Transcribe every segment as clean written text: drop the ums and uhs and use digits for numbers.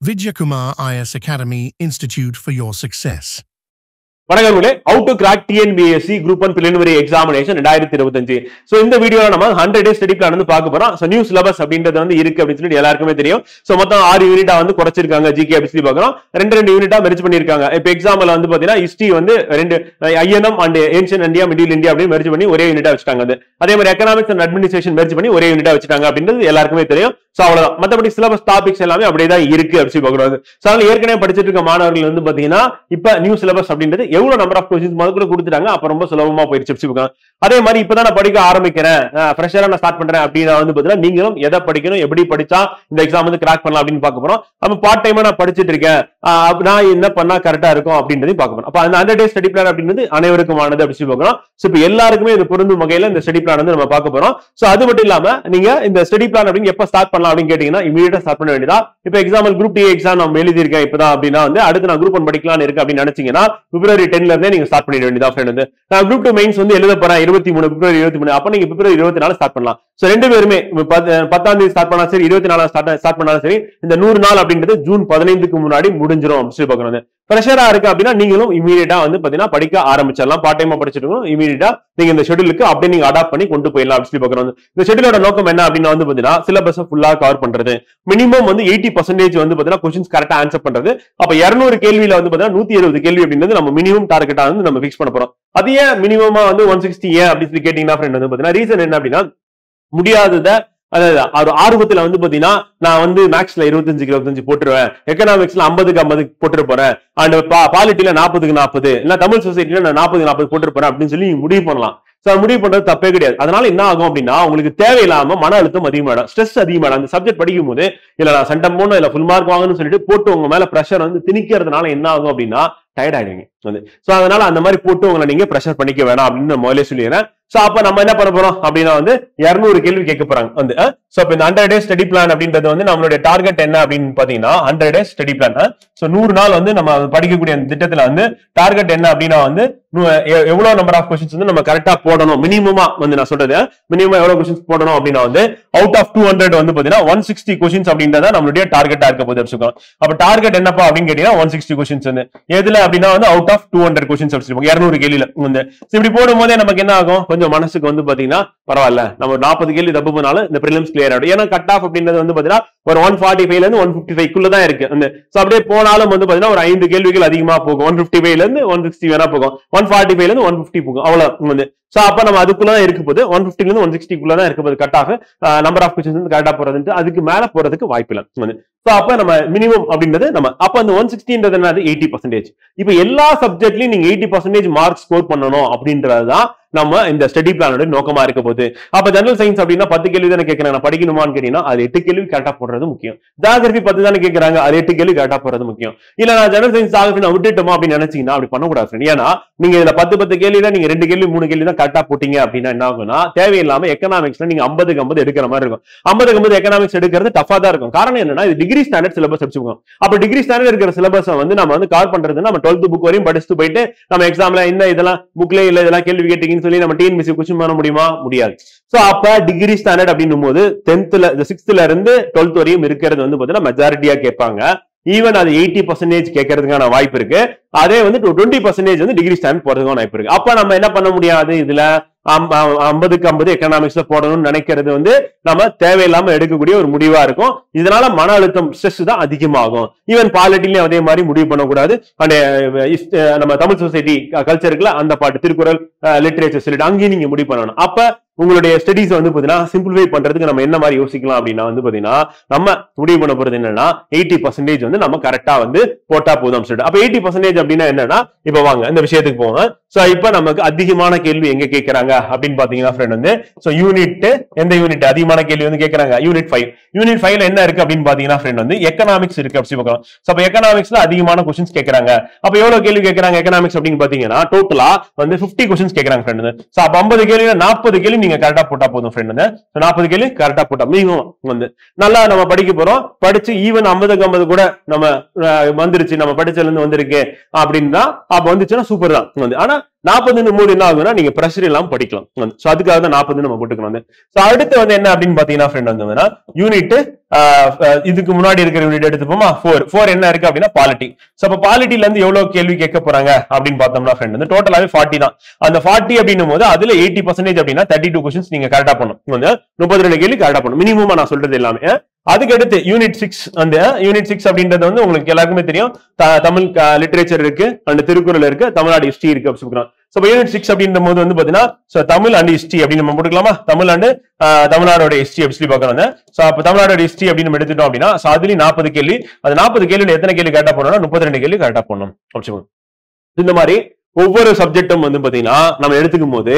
Vidyakumar IS Academy Institute for your success. வணக்கங்களே, how to crack TNPSC Group 1 preliminary examination 2025. So இந்த வீடியோல நம்ம 100 days study plan வந்து பார்க்க போறோம். சோ நியூ சிலபஸ் அப்படின்றது வந்து இருக்கு அப்படி சொல்லி எல்லாருக்குமே தெரியும். சோ மொத்தம் 6 யூனிட்டா வந்து குறைச்சிருக்காங்க. ஜிகே அப்படி பார்க்கறோம். ரெண்டு யூனிட்டா மெர்ஜ் பண்ணிருக்காங்க. இப்போ எக்ஸாம்ல வந்து பாத்தீங்கன்னா ஹிஸ்டரி வந்து ரெண்டு INM and Ancient India Middle India அப்படி மெர்ஜ் பண்ணி ஒரே யூனிட்டா வச்சிட்டாங்க. அதே மாதிரி எகனாமிக்ஸ் அண்ட் அட்மினிஸ்ட்ரேஷன் மெர்ஜ் பண்ணி ஒரே யூனிட்டா வச்சிட்டாங்க அப்படின்றது எல்லாருக்குமே தெரியும். சோ அவ்வளவுதான். மத்தபடி சிலபஸ் டாபிக்ஸ் எல்லாமே அப்படியே தான் இருக்கு அப்படி பார்க்கறது. சோ அதனால ஏற்கனவே படிச்சிட்டு இருக்க மாணவர்கள் வந்து பாத்தீங்கன்னா இப்ப நியூ சிலபஸ் அப்படின்றது எவ்வளவு நம்பர் ஆஃப் क्वेश्चंस முதல்ல கொடுத்துட்டாங்க. அப்ப ரொம்ப சுலபமா போயிருச்சு. அதே மாதிரி இப்பதான் நான் படிக்க ஆரம்பிக்கிறேன், ஃப்ரெஷரா நான் ஸ்டார்ட் பண்றேன் அப்படின்னா வந்து பாத்தீங்கன்னா நீங்களும் எதை படிக்கணும், எப்படி படிச்சா இந்த எக்ஸாம் வந்து கிராக் பண்ணலாம் அப்படின்னு பார்க்க போறோம். நம்ம பார்ட் டைமா நான் படிச்சிட்டு இருக்கேன், நான் என்ன பண்ணா கரெக்டா இருக்கும் அப்படின்றதையும் பார்க்க போறோம். அப்ப அந்த 100 days ஸ்டடி பிளான் அப்படின்றது அனைவருக்குமானது அப்படின்னு பார்க்கணும். சோ இப்போ எல்லாருக்குமே இது பொருந்தும் வகையில இந்த ஸ்டடி பிளான் வந்து நம்ம பார்க்க போறோம். சோ அது மட்டும் இல்லாம நீங்க இந்த ஸ்டடி பிளான் அப்படின்னு எப்ப ஸ்டார்ட் பண்ணலாம் அப்படின்னு கேட்டீங்கன்னா இமீடியட்டா ஸ்டார்ட் பண்ண வேண்டியதா. இப்ப எக்ஸாம்பிள் குரூப் டி எக்ஸாம் நான் எழுதி இருக்கேன் இப்பதான் அப்படின்னா வந்து அடுத்து நான் குரூப் 1 படிக்கலாம்னு இருக்கு அப்படின்னு நினைச்சீங்கன்னா February 10ல இருந்தே நீங்க ஸ்டார்ட் பண்ணிட வேண்டியதா ஃப்ரெண்ட். வந்து நான் குரூப் 2 மெயின்ஸ் வந்து எழுத போறேன் February 23 அப்ப நீங்க February 24 ஸ்டார்ட் பண்ணலாம். சோ ரெண்டு பேருமே 10ஆம் தேதி ஸ்டார்ட் பண்ணா சரி, 24 ஸ்டார்ட் பண்ணாலும் சரி, இந்த 100 நாள் அப்படின்றது ஜூன் 15க்கு முன்னாடி முடிஞ்சிரும் அப்படின்னு பார்க்கறது. பிரஷரா இருக்கு அப்படின்னா நீங்களும் இமீடியட்டா வந்து பாத்தீங்கன்னா படிக்க ஆரம்பிச்சிடலாம். பார்ட் டைமா படிச்சிட்டு இமீடியட்டா நீங்க இந்த ஷெட்யூலுக்கு அப்படியே நீங்க அடாப்ட் பண்ணி கொண்டு போயிடலாம் அப்படின்னு பார்க்கறது. இந்த ஷெட்யூலோட நோக்கம் என்ன அப்படின்னா வந்து பாத்தீங்கன்னா சிலபஸ் ஃபுல்லா கவர் பண்றது, மினிமம் வந்து 80% வந்து பாத்தீங்கன்னா क्वेश्चंस கரெக்டா ஆன்சர் பண்றது. அப்ப 200 கேள்வியில வந்து பாத்தீங்கன்னா 170 கேள்வி அப்படின்றது நம்ம மினிமம் டார்கெட்டா வந்து நம்ம ஃபிக்ஸ் பண்ண போறோம். அது ஏன் மினிமமா வந்து 160 ஏன் அப்படின்னு கேட்டீங்கன்னா ஃப்ரெண்ட் வந்து பாத்தீங்கன்னா ரீசன் என்ன அப்படின்னா முடியாதத அதாவது ஆர்வத்துல வந்து பாத்தீங்கன்னா நான் வந்து மேக்ஸ்ல 25 போட்டுருவேன், எக்கனாமிக்ஸ்ல 50 போட்டு போறேன், அண்ட் பாலிட்டில 40 இல்ல தமிழ் சொசைட்டில நான் 40 போட்டு போறேன் அப்படின்னு சொல்லி முடிவு பண்ணலாம். முடிவு பண்றது தப்பே கிடையாது. அதனால என்ன ஆகும் அப்படின்னா உங்களுக்கு தேவையில்லாம மன அழுத்தம் அதிகமாடும், ஸ்ட்ரெஸ் அதிகமாடும். அந்த சப்ஜெக்ட் படிக்கும் போது இல்ல நான் சென்டம் போகணும், இல்ல ஃபுல் மார்க் வாங்கணும்னு சொல்லிட்டு போட்டு உங்க மேல பிரஷர் வந்து திணிக்கிறதுனால என்ன ஆகும் அப்படின்னா டயர்ட் ஆயிடுவீங்க. சோ அதனால அந்த மாதிரி போட்டு உங்களை நீங்க பிரஷர் பண்ணிக்க வேணாம் அப்படின்னு நான் முதல்ல சொல்லிடுறேன். சோ அப்ப நம்ம என்ன பண்ண போறோம் அப்படின்னா வந்து 200 கேள்வி கேட்க போறாங்க வந்து. சோ இப்ப இந்த 100 days ஸ்டடி பிளான் அப்படின்றது வந்து நம்மளுடைய டார்கெட் என்ன அப்படின்னு பாத்தீங்கன்னா 100 days ஸ்டடி பிளான். சோ 100 நாள் வந்து நம்ம படிக்கக்கூடிய அந்த திட்டத்துல வந்து டார்கெட் என்ன அப்படின்னா வந்து எவ்வளவு நம்பர் ஆஃப் क्वेश्चंस வந்து நம்ம கரெக்டா போடணும். மினிமமா வந்து நான் சொல்றது மினிமம் எவ்வளவு क्वेश्चंस போடணும் அப்படின்னா வந்து அவுட் ஆஃப் 200 வந்து பாத்தீங்கன்னா 160 क्वेश्चंस அப்படின்றத நம்மளுடைய டார்கெட்டா இருக்க போகுது வச்சுக்கோங்க. அப்ப டார்கெட் என்னப்பா அப்படின்னு கேட்டீங்கன்னா 160 क्वेश्चंस வந்து எதுல அப்படின்னா வந்து அவுட் ஆஃப் 200 क्वेश्चंस வச்சிருப்போம் 200 கேள்வியில வந்து. இப்படி போடும் போதே நமக்கு என்ன ஆகும், கொஞ்சம் மனசுக்கு வந்து பாத்தீங்கன்னா பரவாயில்ல நம்ம 40 கேள்வி தப்பு பண்ணாலும் இந்த பிரிலிம்ஸ் கிளியர் ஆகும். ஏன்னா கட் ஆஃப் அப்படின்றது வந்து பாத்தீங்கன்னா ஒரு 145 ல இருந்து 155 குள்ள தான் இருக்கு. சோ அப்படியே போனாலும் வந்து பாத்தீங்கன்னா ஒரு 5 கேள்விகள் அதிகமா போகும். 155 ல இருந்து 160 வேணா போகும், 145 ல இருந்து 150 போகும், அவ்வளவு வந்து. சோ அப்ப நம்ம அதுக்குள்ளதான் இருக்க போது 150 ல இருந்து 160 குள்ளதான் இருக்க போது cut off. Number of questions வந்து கரெக்டா போறது, அதுக்கு மேல போறதுக்கு வாய்ப்பு இல்லை. சோ அப்ப நம்ம மினிமம் அப்படின்றது நம்ம அப்ப அந்த 160ன்றது என்னது 80%. இப்ப எல்லா சப்ஜெக்ட்லயும் நீங்க 80% மார்க் ஸ்கோர் பண்ணணும் அப்படின்றதுதான் நம்ம இந்த ஸ்டடி பிளானோட நோக்கமா இருக்க போது. அப்ப ஜெனரல் சயின்ஸ் அப்படின்னா 10 கேள்வி தானே கேட்கறாங்க, படிக்கணுமான்னு கேட்டீங்கன்னா அது 8 கேள்வி கரெக்டா போடுறது முக்கியம். ஜியோகிராஃபி 10 தானே கேட்கறாங்க, அது 8 கேள்வி கரெக்டா போடுறது முக்கியம். இல்ல நான் ஜெனரல் சயின்ஸ் ஜியோகிராஃபி நான் விட்டுட்டோமா அப்படின்னு நினைச்சீங்கன்னா அப்படி பண்ணக்கூடாது. ஏன்னா நீங்க இதுல 10 கேள்வியில நீங்க 2 கேள்வி 3 கேள்வி தான் கரெக்டா போட்டீங்க அப்படின்னா என்ன ஆகும்னா தேவையில்லாம எக்கனாமிக்ஸ்ல நீங்க 50 எடுக்கிற மாதிரி இருக்கும். 50 எக்கனாமிக்ஸ் எடுக்கிறது டஃபா தான் இருக்கும். காரணம் என்னன்னா இது டிகிரி ஸ்டாண்டர்ட் சிலபஸ் வச்சுக்கோங்க. அப்ப டிகிரி ஸ்டாண்டர்ட் இருக்கிற சிலபஸ் வந்து நம்ம வந்து கவர் பண்றது நம்ம 12th புக் வரையும் படிச்சுட்டு போயிட்டு நம்ம எக்ஸாம்ல இந்த இதெல்லாம் புக்ல இல்ல இதெல்லாம் கேள்வி கேட்டீங்கன்னு சொல்லி நம்ம டிஎன்பிஎஸ்சி क्वेश्चन பண்ண முடியுமா? முடியாது. சோ அப்ப டிகிரி ஸ்டாண்டர்ட் அப்படின்னும் போது 6th ல இருந்து 12th வரையும் இருக்கிறது வந்து பாத்தீங்கன்னா மெஜாரிட்டியா கேட்பாங்க. ஈவன் அது 80% கேட்கறதுக்கான வாய்ப்பு இருக்கு. அதே வந்து 20% வந்து டிகிரி ஸ்டாண்டர்ட் போறதுக்கான வாய்ப்பு இருக்கு. அப்ப நம்ம என்ன பண்ண முடியாது, இதுல 50 எக்கனாமிக்ஸ்ல போடணும்னு நினைக்கிறது வந்து நம்ம தேவையில்லாம எடுக்கக்கூடிய ஒரு முடிவா இருக்கும். இதனால மன அழுத்தம் ஸ்ட்ரெஸ் தான் அதிகமாகும். ஈவன் பாலிட்டிலையும் அதே மாதிரி முடிவு பண்ணக்கூடாது. நம்ம தமிழ் சொசைட்டி கல்ச்சருக்குல அந்த பாட்டு திருக்குறள் லிட்டரேச்சர் சொல்லிட்டு அங்கேயும் நீங்க முடிவு பண்ணணும். அப்ப உங்களுடைய ஸ்டடிஸ் வந்து பாத்தீங்கன்னா சிம்பிளிஃபை பண்றதுக்கு நம்ம என்ன மாதிரி யோசிக்கலாம் அப்படின்னா வந்து பாத்தீங்கன்னா நம்ம முடிவு பண்ண போறது என்னன்னா 80% வந்து நம்ம கரெக்டா வந்து போட்டா போதும் சொல்லிட்டு. அப்ப 80% அப்படின்னா என்னன்னா இப்ப வாங்க இந்த விஷயத்துக்கு போங்க. சோ இப்ப நமக்கு அதிகமான கேள்வி எங்க கேட்கறாங்க அப்படின்னு பாத்தீங்கன்னா ஃப்ரெண்ட் வந்து சோ யூனிட் எந்த யூனிட் அதிகமான கேள்வி வந்து கேட்கறாங்க யூனிட் 5. யூனிட் 5ல என்ன இருக்கு அப்படின்னு பாத்தீங்கன்னா ஃப்ரெண்ட் வந்து எக்கனாமிக்ஸ் இருக்கு அப்படி பார்க்கலாம். சோ அப்ப எக்கனாமிக்ஸ்ல அதிகமான क्वेश्चंस கேட்கறாங்க. அப்ப எவ்வளவு கேள்வி கேட்கறாங்க எக்கனாமிக்ஸ் அப்படின்னு பாத்தீங்கன்னா டோட்டலா வந்து 50 क्वेश्चंस கேட்கறாங்க ஃப்ரெண்ட் வந்து. சோ அப்ப 50 கேள்வில 40 கேள்வி நீங்க கரெக்டா போட்டா போதும் ஃப்ரெண்ட் வந்து. 40 கேள்வி கரெக்டா போட்டா மினிமம் வந்து நல்லா நம்ம படிக்க போறோம். படிச்சு ஈவன் 50 கூட நம்ம வந்துருச்சு, நம்ம படிச்சதுல இருந்து வந்திருக்கு அப்படின்னா அப்ப வந்துச்சுன்னா சூப்பர் தான் வந்து. ஆனா 40 போது என்ன ஆகுதுன்னா நீங்க பிரஷர் இல்லாம படிக்கலாம். சோ அதுக்காக தான் 40 நம்ம போட்டுக்கணும். சோ அடுத்து வந்து என்ன அப்படின்னு பாத்தீங்கன்னா ஃப்ரெண்ட் வந்து யூனிட் இதுக்கு முன்னாடி இருக்கிற யூனிட் எடுத்துப்போமா 4 என்ன இருக்கு அப்படின்னா பாலிட்டி. சோ அப்ப பாலிட்டில இருந்து எவ்வளவு கேள்வி கேட்க போறாங்க அப்படின்னு பார்த்தோம்னா ஃப்ரெண்ட் வந்து டோட்டலாவே 40 தான். அந்த 40 அப்படின்னும் போது அதுல 80% அப்படின்னா 32 क्वेश्चंस நீங்க கரெக்டா பண்ணணும். வந்து 32 கேள்வி கரெக்டா பண்ணணும் மினிமமா நான் சொல்றது எல்லாமே. அதுக்கு அடுத்து யூனிட் 6 அந்த யூனிட் 6 அப்படின்றது வந்து உங்களுக்கு எல்லாருக்குமே தெரியும். தமிழ் லிட்டரேச்சர் இருக்கு அண்ட் திருக்குறள் இருக்கு தமிழ்நாடு ஹிஸ்டரி இருக்கு அப்படி சொல்றோம். சோ யூனிட் 6 அப்படின்ற போது வந்து பாத்தீங்கன்னா தமிழ் அண்ட் ஹிஸ்டரி அப்படின்னு நம்ம போட்டுக்கலாமா தமிழ் அண்ட் தமிழ்நாடோட ஹிஸ்டரி அப்படி பாக்குறோம். சோ அப்ப தமிழ்நாடோட ஹிஸ்டரி அப்படின்னு நம்ம எடுத்துட்டோம் அப்படின்னா அதுலயும் 40 கேள்வி அது 40 கேள்வியில எத்தனை கேள்வி கரெக்டா போனோம்னா 32 கேள்வி கரெக்டா போடணும் அப்படி சொல்லுவோம். இந்த மாதிரி ஒவ்வொரு சப்ஜெக்டும் வந்து பாத்தீங்கன்னா நம்ம எடுத்துக்கும் போது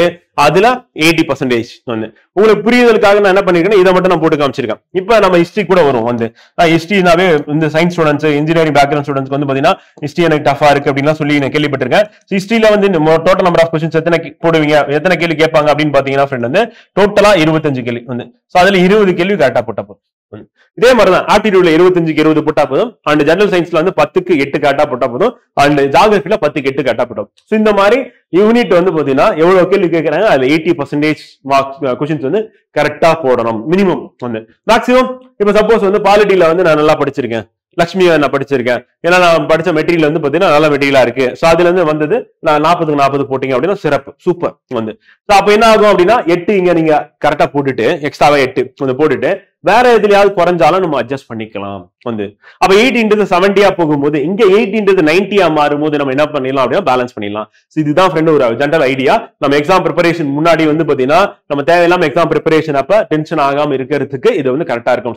அதுல 80% வந்து உங்களுக்கு புரியுதலுக்காக நான் என்ன பண்ணிருக்கேன் இதை மட்டும் நான் போட்டு காமிச்சிருக்கேன். இப்ப நம்ம ஹிஸ்டரி கூட வரும் வந்து ஹிஸ்டரினாவே இந்த science students engineering background students வந்து பாத்தீங்கன்னா ஹிஸ்டரி எனக்கு டஃபா இருக்கு அப்படின்னு சொல்லி நான் கேள்விப்பட்டிருக்கேன். ஹிஸ்டரியில வந்து டோட்டல் நம்பர் ஆஃப் क्वेश्चंस எத்தனை போடுவீங்க எத்தனை கேள்வி கேட்பாங்க அப்படின்னு பாத்தீங்கன்னா ஃப்ரெண்ட் வந்து டோட்டலா 25 கேள்வி வந்து சோ அதுல 20 கேள்வி கரெக்டா போட்டா போதும். இதே மாதிரிதான் ஆப்டிடியூட்ல 25க்கு 20 போட்டா போதும் அண்ட் ஜெனரல் சயின்ஸ்ல வந்து 10க்கு 8 கரெக்டா போட்டா போதும் அண்ட் ஜியோகிராஃபில 10க்கு 8 கரெக்டா போட்டோம். சோ இந்த மாதிரி யூனிட் வந்து பாத்தீங்கன்னா எவ்வளவு கேள்வி கேட்கறாங்க அதுல 80% மார்க்ஸ் क्वेश्चंस வந்து கரெக்டா போடணும் மினிமம் வந்து மேக்ஸிமம். இப்ப சப்போஸ் வந்து பாலிட்டில வந்து நான் நல்லா படிச்சிருக்கேன் லட்சுமியை நான் படிச்சிருக்கேன் ஏன்னா நான் படிச்ச மெட்டீரியல் வந்து பாத்தீங்கன்னா நல்ல மெட்டீரியலா இருக்கு. சோ அதுல இருந்து வந்தது நான் 40க்கு 40 போட்டீங்க அப்படின்னா சிறப்பு சூப்பர் வந்து. சோ அப்ப என்ன ஆகும் அப்படின்னா 8 இங்க நீங்க கரெக்டா போட்டுட்டு எக்ஸ்ட்ராவா 8 வந்து போட்டுட்டு வேற எதுலயாவது குறைஞ்சாலும் நம்ம அட்ஜஸ்ட் பண்ணிக்கலாம் வந்து. அப்ப 8x70 போகும்போது இங்க 8x90 மாறும்போது நம்ம என்ன பண்ணிடலாம் அப்படின்னா பேலன்ஸ் பண்ணிடலாம். இதுதான் ஃப்ரெண்ட் ஒரு ஜெனரல் ஐடியா. நம்ம எக்ஸாம் ப்ரிப்பரேஷன் முன்னாடி வந்து பாத்தீங்கன்னா நம்ம தேவையில்லாம எக்ஸாம் ப்ரிப்பரேஷன் அப்ப டென்ஷன் ஆகாம இருக்கிறதுக்கு இது வந்து கரெக்டா இருக்கும்.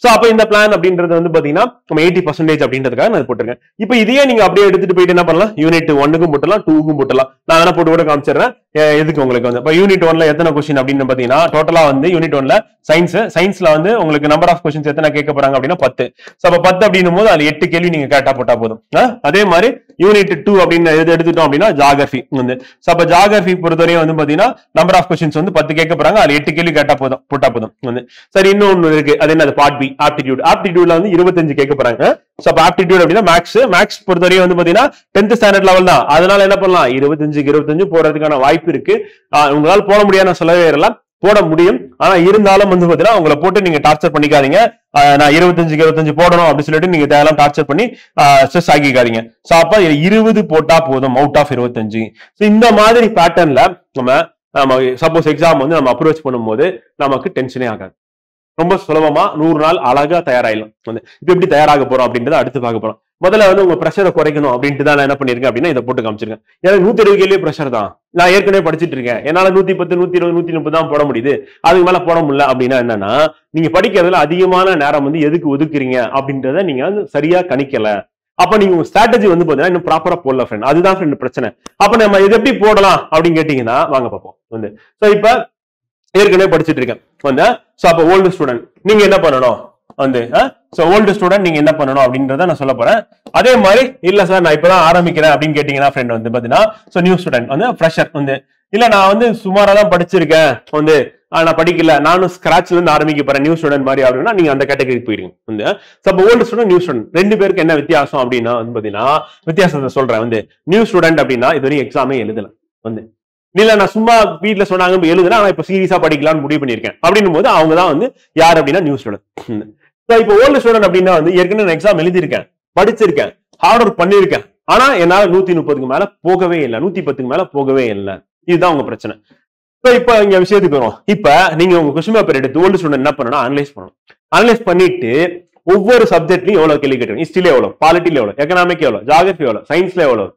சோ அப்ப இந்த பிளான் அப்படின்றது வந்து பாத்தீங்கன்னா நம்ம 80% அப்படின்றதுக்காக நான் போட்டிருக்கேன். இப்ப இதையே நீங்க அப்படியே எடுத்துட்டு போயிட்டு என்ன பண்ணலாம் யூனிட் 1க்கும் போட்டலாம் 2க்கும் போட்டலாம். நான் வேணா போட்டு கூட காமிச்சிடுறேன் எதுக்கு உங்களுக்கு வந்து. இப்ப யூனிட் 1ல எத்தனை கொஸ்டின் அப்படின்னு பாத்தீங்கன்னா டோட்டலா வந்து யூனிட் 1ல சயின்ஸ்ல வந்து உங்களுக்கு நம்பர் ஆஃப் क्वेश्चंस எத்தனை கேட்க போறாங்க அப்படின்னா 10. சோ அப்ப 10 அப்படின்னும் போது அதுல 8 கேள்வி நீங்க கரெக்டா போட்டா போதும். அதே மாதிரி யூனிட் 2 அப்படின்னு எடுத்துட்டோம் அப்படின்னா ஜியோகிராஃபி வந்து. சோ அப்ப ஜியோகிராஃபி பொறுத்தவரையும் வந்து பாத்தீங்கன்னா நம்பர் ஆஃப் क्वेश्चंस வந்து 10 கேட்க போறாங்க அதுல 8 கேள்வி கரெக்டா போட்டா போதும் வந்து. சரி இன்னொன்னு இருக்கு அது என்ன பார்ட் பி ஆப்டிடியூட்ல வந்து 25 கேட்க போறாங்க. சோ அப்ப ஆப்டிடியூட் அப்படின்னா மேக்ஸ் பொறுத்தவரையும் வந்து பாத்தீங்கன்னா 10th ஸ்டாண்டர்ட் லெவல் தான். அதனால என்ன பண்ணலாம் 25 போறதுக்கான வாய்ப்பு இருக்கு. உங்களால போட முடியாத சொல்லவே இல்ல போட முடியும். ஆனா இருந்தாலும் வந்து பாத்தீங்கன்னா உங்களை போட்டு நீங்க டார்ச்சர் பண்ணிக்காதீங்க. நான் 25 போடணும் அப்படின்னு சொல்லிட்டு நீங்க தேவையெல்லாம் டார்ச்சர் பண்ணி ஸ்ட்ரெஸ் ஆகிக்காதீங்க. சோ அப்ப 20 போட்டா போதும் அவுட் ஆஃப் 25. இந்த மாதிரி பேட்டர்ன்ல நம்ம சப்போஸ் எக்ஸாம் வந்து நம்ம அப்ரோச் பண்ணும்போது நமக்கு டென்ஷனே ஆகாது. ரொம்ப சுலபமா 100 நாள் அழகா தயாராயிடலாம். இப்ப எப்படி தயாராக போறோம் அப்படின்றத அடுத்து பார்க்க போறோம். முதல்ல வந்து உங்க பிரஷரை குறைக்கணும் அப்படின்ட்டு தான் நான் என்ன பண்ணிருக்கேன் அப்படின்னா இதை போட்டு காமிச்சிருக்கேன். எனக்கு 120 கேள்வி பிரஷர் தான் நான் ஏற்கனவே படிச்சுட்டு இருக்கேன். என்னால 110 120 130 தான் போட முடியுது அதுக்கு மேல போட முடியல அப்படின்னா என்னன்னா நீங்க படிக்கிறதுல அதிகமான நேரம் வந்து எதுக்கு ஒதுக்குறீங்க அப்படின்றத நீங்க வந்து சரியா கணிக்கல. அப்ப நீங்க உங்க ஸ்ட்ராட்டஜி வந்து பாத்தீங்கன்னா இன்னும் ப்ராப்பரா போடல ஃப்ரெண்ட். அதுதான் ஃப்ரெண்ட் பிரச்சனை. அப்ப நம்ம இது எப்படி போடலாம் அப்படின்னு கேட்டீங்கன்னா வாங்க பார்ப்போம் வந்து. சோ இப்ப ஏற்கனவே படிச்சுட்டு இருக்கேன் வந்து. சோ அப்ப ஓல்டு ஸ்டூடெண்ட் நீங்க என்ன பண்ணணும் வந்து. சோ ஓல்டு ஸ்டூடெண்ட் நீங்க என்ன பண்ணணும் அப்படின்றத நான் சொல்ல போறேன். அதே மாதிரி இல்ல சார் நான் இப்பதான் ஆரம்பிக்கிறேன் அப்படின்னு கேட்டீங்கன்னா ஃப்ரெண்ட் வந்து பாத்தீங்கன்னா சோ நியூ ஸ்டூடெண்ட் வந்து ஃப்ரெஷர் வந்து இல்ல நான் வந்து சுமாரா தான் படிச்சிருக்கேன் வந்து நான் படிக்கல நானும் ஸ்கிராச்ல இருந்து ஆரம்பிக்க போறேன் நியூ ஸ்டூடெண்ட் மாதிரி அப்படின்னா நீங்க அந்த கேட்டகரிக்கு போயிடுங்க வந்து. So old student new student ரெண்டு பேருக்கு என்ன வித்தியாசம் அப்படின்னா வந்து பாத்தீங்கன்னா வித்தியாசத்தை சொல்றேன் வந்து. நியூ ஸ்டூடெண்ட் அப்படின்னா இது வரைக்கும் எக்ஸாமே எழுதல வந்து இல்ல நான் சும்மா வீட்டுல சொன்னாங்க எழுதுனா நான் இப்ப சீரியஸா படிக்கலாம்னு முடிவு பண்ணிருக்கேன் அப்படின்னும் போது அவங்க தான் வந்து யார் அப்படின்னா நியூ ஸ்டூடெண்ட். இப்ப ஓல்டு ஸ்டூடெண்ட் அப்படின்னா வந்து ஏற்கனவே நான் எக்ஸாம் எழுதியிருக்கேன் படிச்சிருக்கேன் ஹார்ட் ஒர்க் பண்ணிருக்கேன் ஆனா என்னால 130க்கு மேல போகவே இல்லை 110க்கு மேல போகவே இல்லை. இதுதான் உங்க பிரச்சனை. இப்ப இங்க விஷயத்துக்கு வரும். இப்ப நீங்க உங்க கொஸ்டின் பேப்பர் எடுத்து ஓல்டு ஸ்டூடெண்ட் என்ன பண்ணணும் அனலைஸ் பண்ணணும். அனலைஸ் பண்ணிட்டு ஒவ்வொரு சப்ஜெக்ட்லயும் எவ்வளவு கேள்வி கேட்கணும். ஹிஸ்டரியில எவ்வளவு பாலிட்டில எவ்வளவு எக்கனாமிக் எவ்வளவு ஜியோகிராஃபி எவ்வளவு சயின்ஸ்ல எவ்வளவு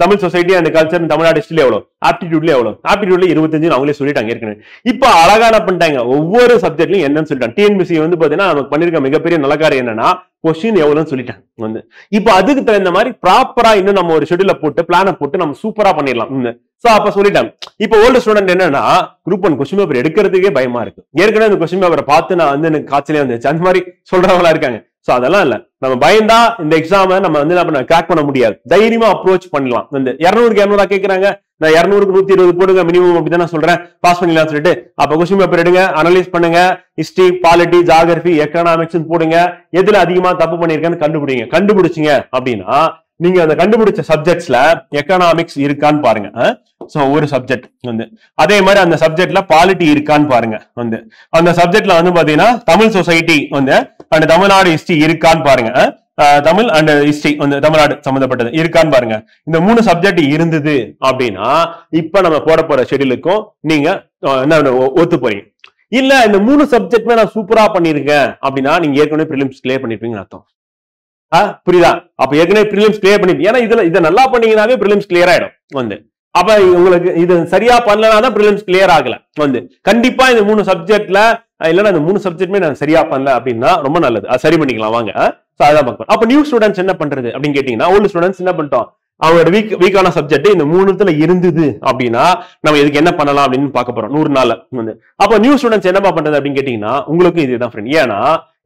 Tamil society and culture Tamil Nadu ஹிஸ்டரியில எவ்வளவு ஆப்டிடியூட்ல எவ்வளவு ஆப்டிடியூட்ல 25 அவங்களே சொல்லிட்டாங்க ஏற்கனவே. இப்ப அழகான பண்ணிட்டாங்க ஒவ்வொரு சப்ஜெக்ட்லயும் என்னன்னு சொல்லிட்டாங்க. டிஎன்பிசி வந்து பாத்தீங்கன்னா நமக்கு பண்ணிருக்க மிகப்பெரிய நல்ல காரியம் என்னன்னா கொஸ்டின் எவ்வளவுன்னு சொல்லிட்டாங்க வந்து. இப்ப அதுக்கு தகுந்த மாதிரி ப்ராப்பரா இன்னும் நம்ம ஒரு ஷெட்யூல போட்டு பிளான போட்டு நம்ம சூப்பரா பண்ணிடலாம். சோ அப்ப சொல்லிட்டாங்க. இப்ப ஓல்டு ஸ்டூடெண்ட் என்னன்னா குரூப் 1 கொஸ்டின் பேப்பர் எடுக்கிறதுக்கே பயமா இருக்கு. ஏற்கனவே அந்த கொஸ்டின் பேப்பரை பார்த்து நான் வந்து எனக்கு காய்ச்சலே வந்துச்சு அந்த மாதிரி சொல்றவங்களா இருக்காங்க. சோ அதெல்லாம் இல்ல நம்ம பயந்தா இந்த எக்ஸாம நம்ம வந்து என்ன கிராக் பண்ண முடியாது. தைரியமா அப்ரோச் பண்ணலாம். வந்து 200க்கு 200 கேட்கறாங்க நான் 200க்கு 120 போடுங்க மினிமம் அப்படிதான் சொல்றேன் பாஸ் பண்ணிடலாம் சொல்லிட்டு. அப்ப கொஸ்டின் பேப்பர் எடுங்க அனலைஸ் பண்ணுங்க ஹிஸ்டரி பாலிட்டி ஜியோகிராஃபி எக்கனாமிக்ஸ் போடுங்க எதுல அதிகமா தப்பு பண்ணிருக்கேன்னு கண்டுபிடிங்க. கண்டுபிடிச்சிங்க அப்படின்னா நீங்க அந்த கண்டுபிடிச்ச சப்ஜெக்ட்ஸ்ல எக்கனாமிக்ஸ் இருக்கான்னு பாருங்க. சோ ஒரு சப்ஜெக்ட் வந்து அதே மாதிரி அந்த சப்ஜெக்ட்ல பாலிட்டி இருக்கான்னு பாருங்க. வந்து அந்த சப்ஜெக்ட்ல வந்து பாத்தீங்கன்னா தமிழ் சொசைட்டி வந்து அண்ட் தமிழ்நாடு ஹிஸ்டரி இருக்கான்னு பாருங்க. தமிழ் அண்ட் ஹிஸ்டரி வந்து தமிழ்நாடு சம்பந்தப்பட்டது இருக்கான்னு பாருங்க. இந்த 3 சப்ஜெக்ட் இருந்தது அப்படின்னா இப்ப நம்ம போட போற ஷெட்யூலுக்கும் நீங்க என்ன ஒத்து போறீங்க. இல்ல இந்த 3 சப்ஜெக்ட்மே நான் சூப்பரா பண்ணிருக்கேன் அப்படின்னா நீங்க ஏற்கனவே ப்ரிலிம்ஸ் கிளியர் பண்ணிருப்பீங்கன்னு அர்த்தம். புரியுதா? அப்ப ஏற்கனவே ப்ரிலிம்ஸ் கிளியர் பண்ணிருப்பீங்க. ஏன்னா இதை நல்லா பண்ணீங்கன்னாவே ப்ரிலிம்ஸ் கிளியர் ஆயிடும். வந்து அப்ப உங்களுக்கு இது சரியா பண்ணலன்னா ப்ரிலிம்ஸ் கிளியர் ஆகல. வந்து கண்டிப்பா இந்த 3 சப்ஜெக்ட்ல இல்லன்னா இந்த 3 சப்ஜெக்ட்மே நான் சரியா பண்ணல அப்படின்னா ரொம்ப நல்லது. அது சரி பண்ணிக்கலாம் வாங்க. அதான் பார்க்கணும். அப்ப நியூ ஸ்டூடெண்ட்ஸ் என்ன பண்றது அப்படின்னு கேட்டீங்கன்னா ஓல்டு ஸ்டூடெண்ட்ஸ் என்ன பண்ணிட்டோம், அவங்களோட வீக்கான சப்ஜெக்ட் இந்த 3 இருந்தது அப்படின்னா நம்ம இதுக்கு என்ன பண்ணலாம் அப்படின்னு பார்க்க போறோம் 100 நாள்ல வந்து. அப்ப நியூ ஸ்டூடெண்ட்ஸ் என்னப்பா பண்றது அப்படின்னு கேட்டீங்கன்னா உங்களுக்கும் இதுதான் ஃப்ரெண்ட். ஏன்னா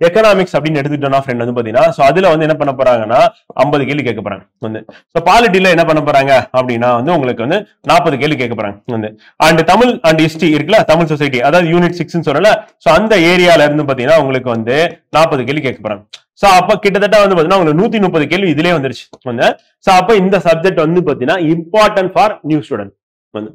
எக்கனாமிக்ஸ் அப்படின்னு எடுத்துக்கிட்டோம்னா ஃப்ரெண்ட் வந்து பாத்தீங்கன்னா சோ அதுல வந்து என்ன பண்ண போறாங்கன்னா 50 கேள்வி கேட்க போறாங்க வந்து. சோ பாலிட்டில என்ன பண்ண போறாங்க அப்படின்னா வந்து உங்களுக்கு வந்து 40 கேள்வி கேட்க போறாங்க வந்து. அண்ட் தமிழ் அண்ட் ஹிஸ்டரி இருக்குல்ல, தமிழ் சொசைட்டி அதாவது யூனிட் 6 சொல்லல, சோ அந்த ஏரியால இருந்து பாத்தீங்கன்னா உங்களுக்கு வந்து 40 கேள்வி கேட்க போறாங்க. சோ அப்ப கிட்டத்தட்ட வந்து பாத்தீங்கன்னா உங்களுக்கு 130 கேள்வி இதுலயே வந்துருச்சு வந்து. சோ அப்ப இந்த சப்ஜெக்ட் வந்து பாத்தீங்கன்னா இம்பார்ட்டன்ட் ஃபார் நியூ ஸ்டூடெண்ட் வந்து.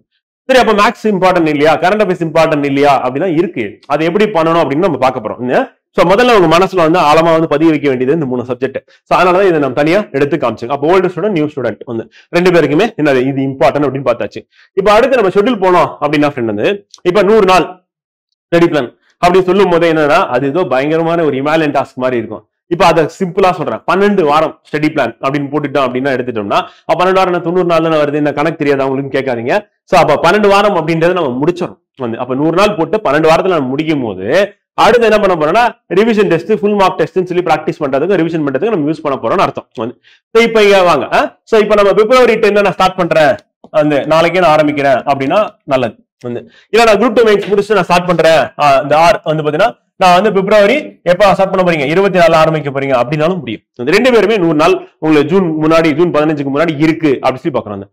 சரி, அப்ப மேக்ஸ் இம்பார்ட்டன்ட் இல்லையா, கரண்ட் அஃபேர்ஸ் இம்பார்ட்டன்ட் இல்லையா அப்படின்னா இருக்கு. அது எப்படி பண்ணணும் அப்படின்னு நம்ம பார்க்க போறோம். சோ முதல்ல உங்க மனசுல வந்து ஆழமா வந்து பதிய வைக்க வேண்டியது இந்த 3 சப்ஜெக்ட். சோ அதனாலதான் இதை நம்ம தனியா எடுத்து காமிச்சோம். அப்போ ஓல்டு ஸ்டூடெண்ட் நியூ ஸ்டூடெண்ட் வந்து 2 பேருக்குமே என்னது இது இம்பார்ட்டன்ட் அப்படின்னு பார்த்தாச்சு. இப்ப அடுத்து நம்ம ஷெட்யூல் போனோம் அப்படின்னா ஃப்ரெண்ட் வந்து இப்ப 100 நாள் ஸ்டடி பிளான் அப்படி சொல்லும் போது என்னன்னா அது ஏதோ பயங்கரமான ஒரு இமாலயன் டாஸ்க் மாதிரி இருக்கும். இப்ப அதை சிம்பிளா சொல்றேன், 12 வாரம் ஸ்டடி பிளான் அப்படின்னு போட்டுட்டோம் அப்படின்னா எடுத்துட்டோம்னா 12 வாரம் 90 நாள் வருது, என்ன கணக்கு தெரியாது அவங்களுக்கு கேட்காதீங்க. சோ அப்ப 12 வாரம் அப்படின்றத நம்ம முடிச்சிடும் வந்து. அப்ப 100 நாள் போட்டு 12 வாரத்துல நம்ம முடிக்கும் போது அடுத்து என்ன பண்ண போறோம்னா ரிவிஷன் டெஸ்ட், ஃபுல் மார்க் டெஸ்ட்னு சொல்லி பிராக்டிஸ் பண்றதுக்கு ரிவிஷன் பண்றதுக்கு நம்ம யூஸ் பண்ண போறோம்னு அர்த்தம் வந்து. இப்ப இங்க வாங்க. சோ இப்ப நம்ம பிப்ரவரி 10 நான் ஸ்டார்ட் பண்றேன் அந்த நாளைக்கே நான் ஆரம்பிக்கிறேன் அப்படின்னா நல்லது வந்து. இல்ல நான் குரூப் 2 மெயின்ஸ் முடிச்சு நான் ஸ்டார்ட் பண்றேன் இந்த ஆர் வந்து பாத்தீங்கன்னா நான் வந்து பிப்ரவரி எப்ப ஸ்டார்ட் பண்ண போறீங்க 24 ஆரம்பிக்க போறீங்க அப்படின்னாலும் முடியும். 2 பேருமே 100 நாள் உங்களுக்கு ஜூன் 15க்கு முன்னாடி இருக்கு அப்படின்னு சொல்லி பாக்குறாங்க.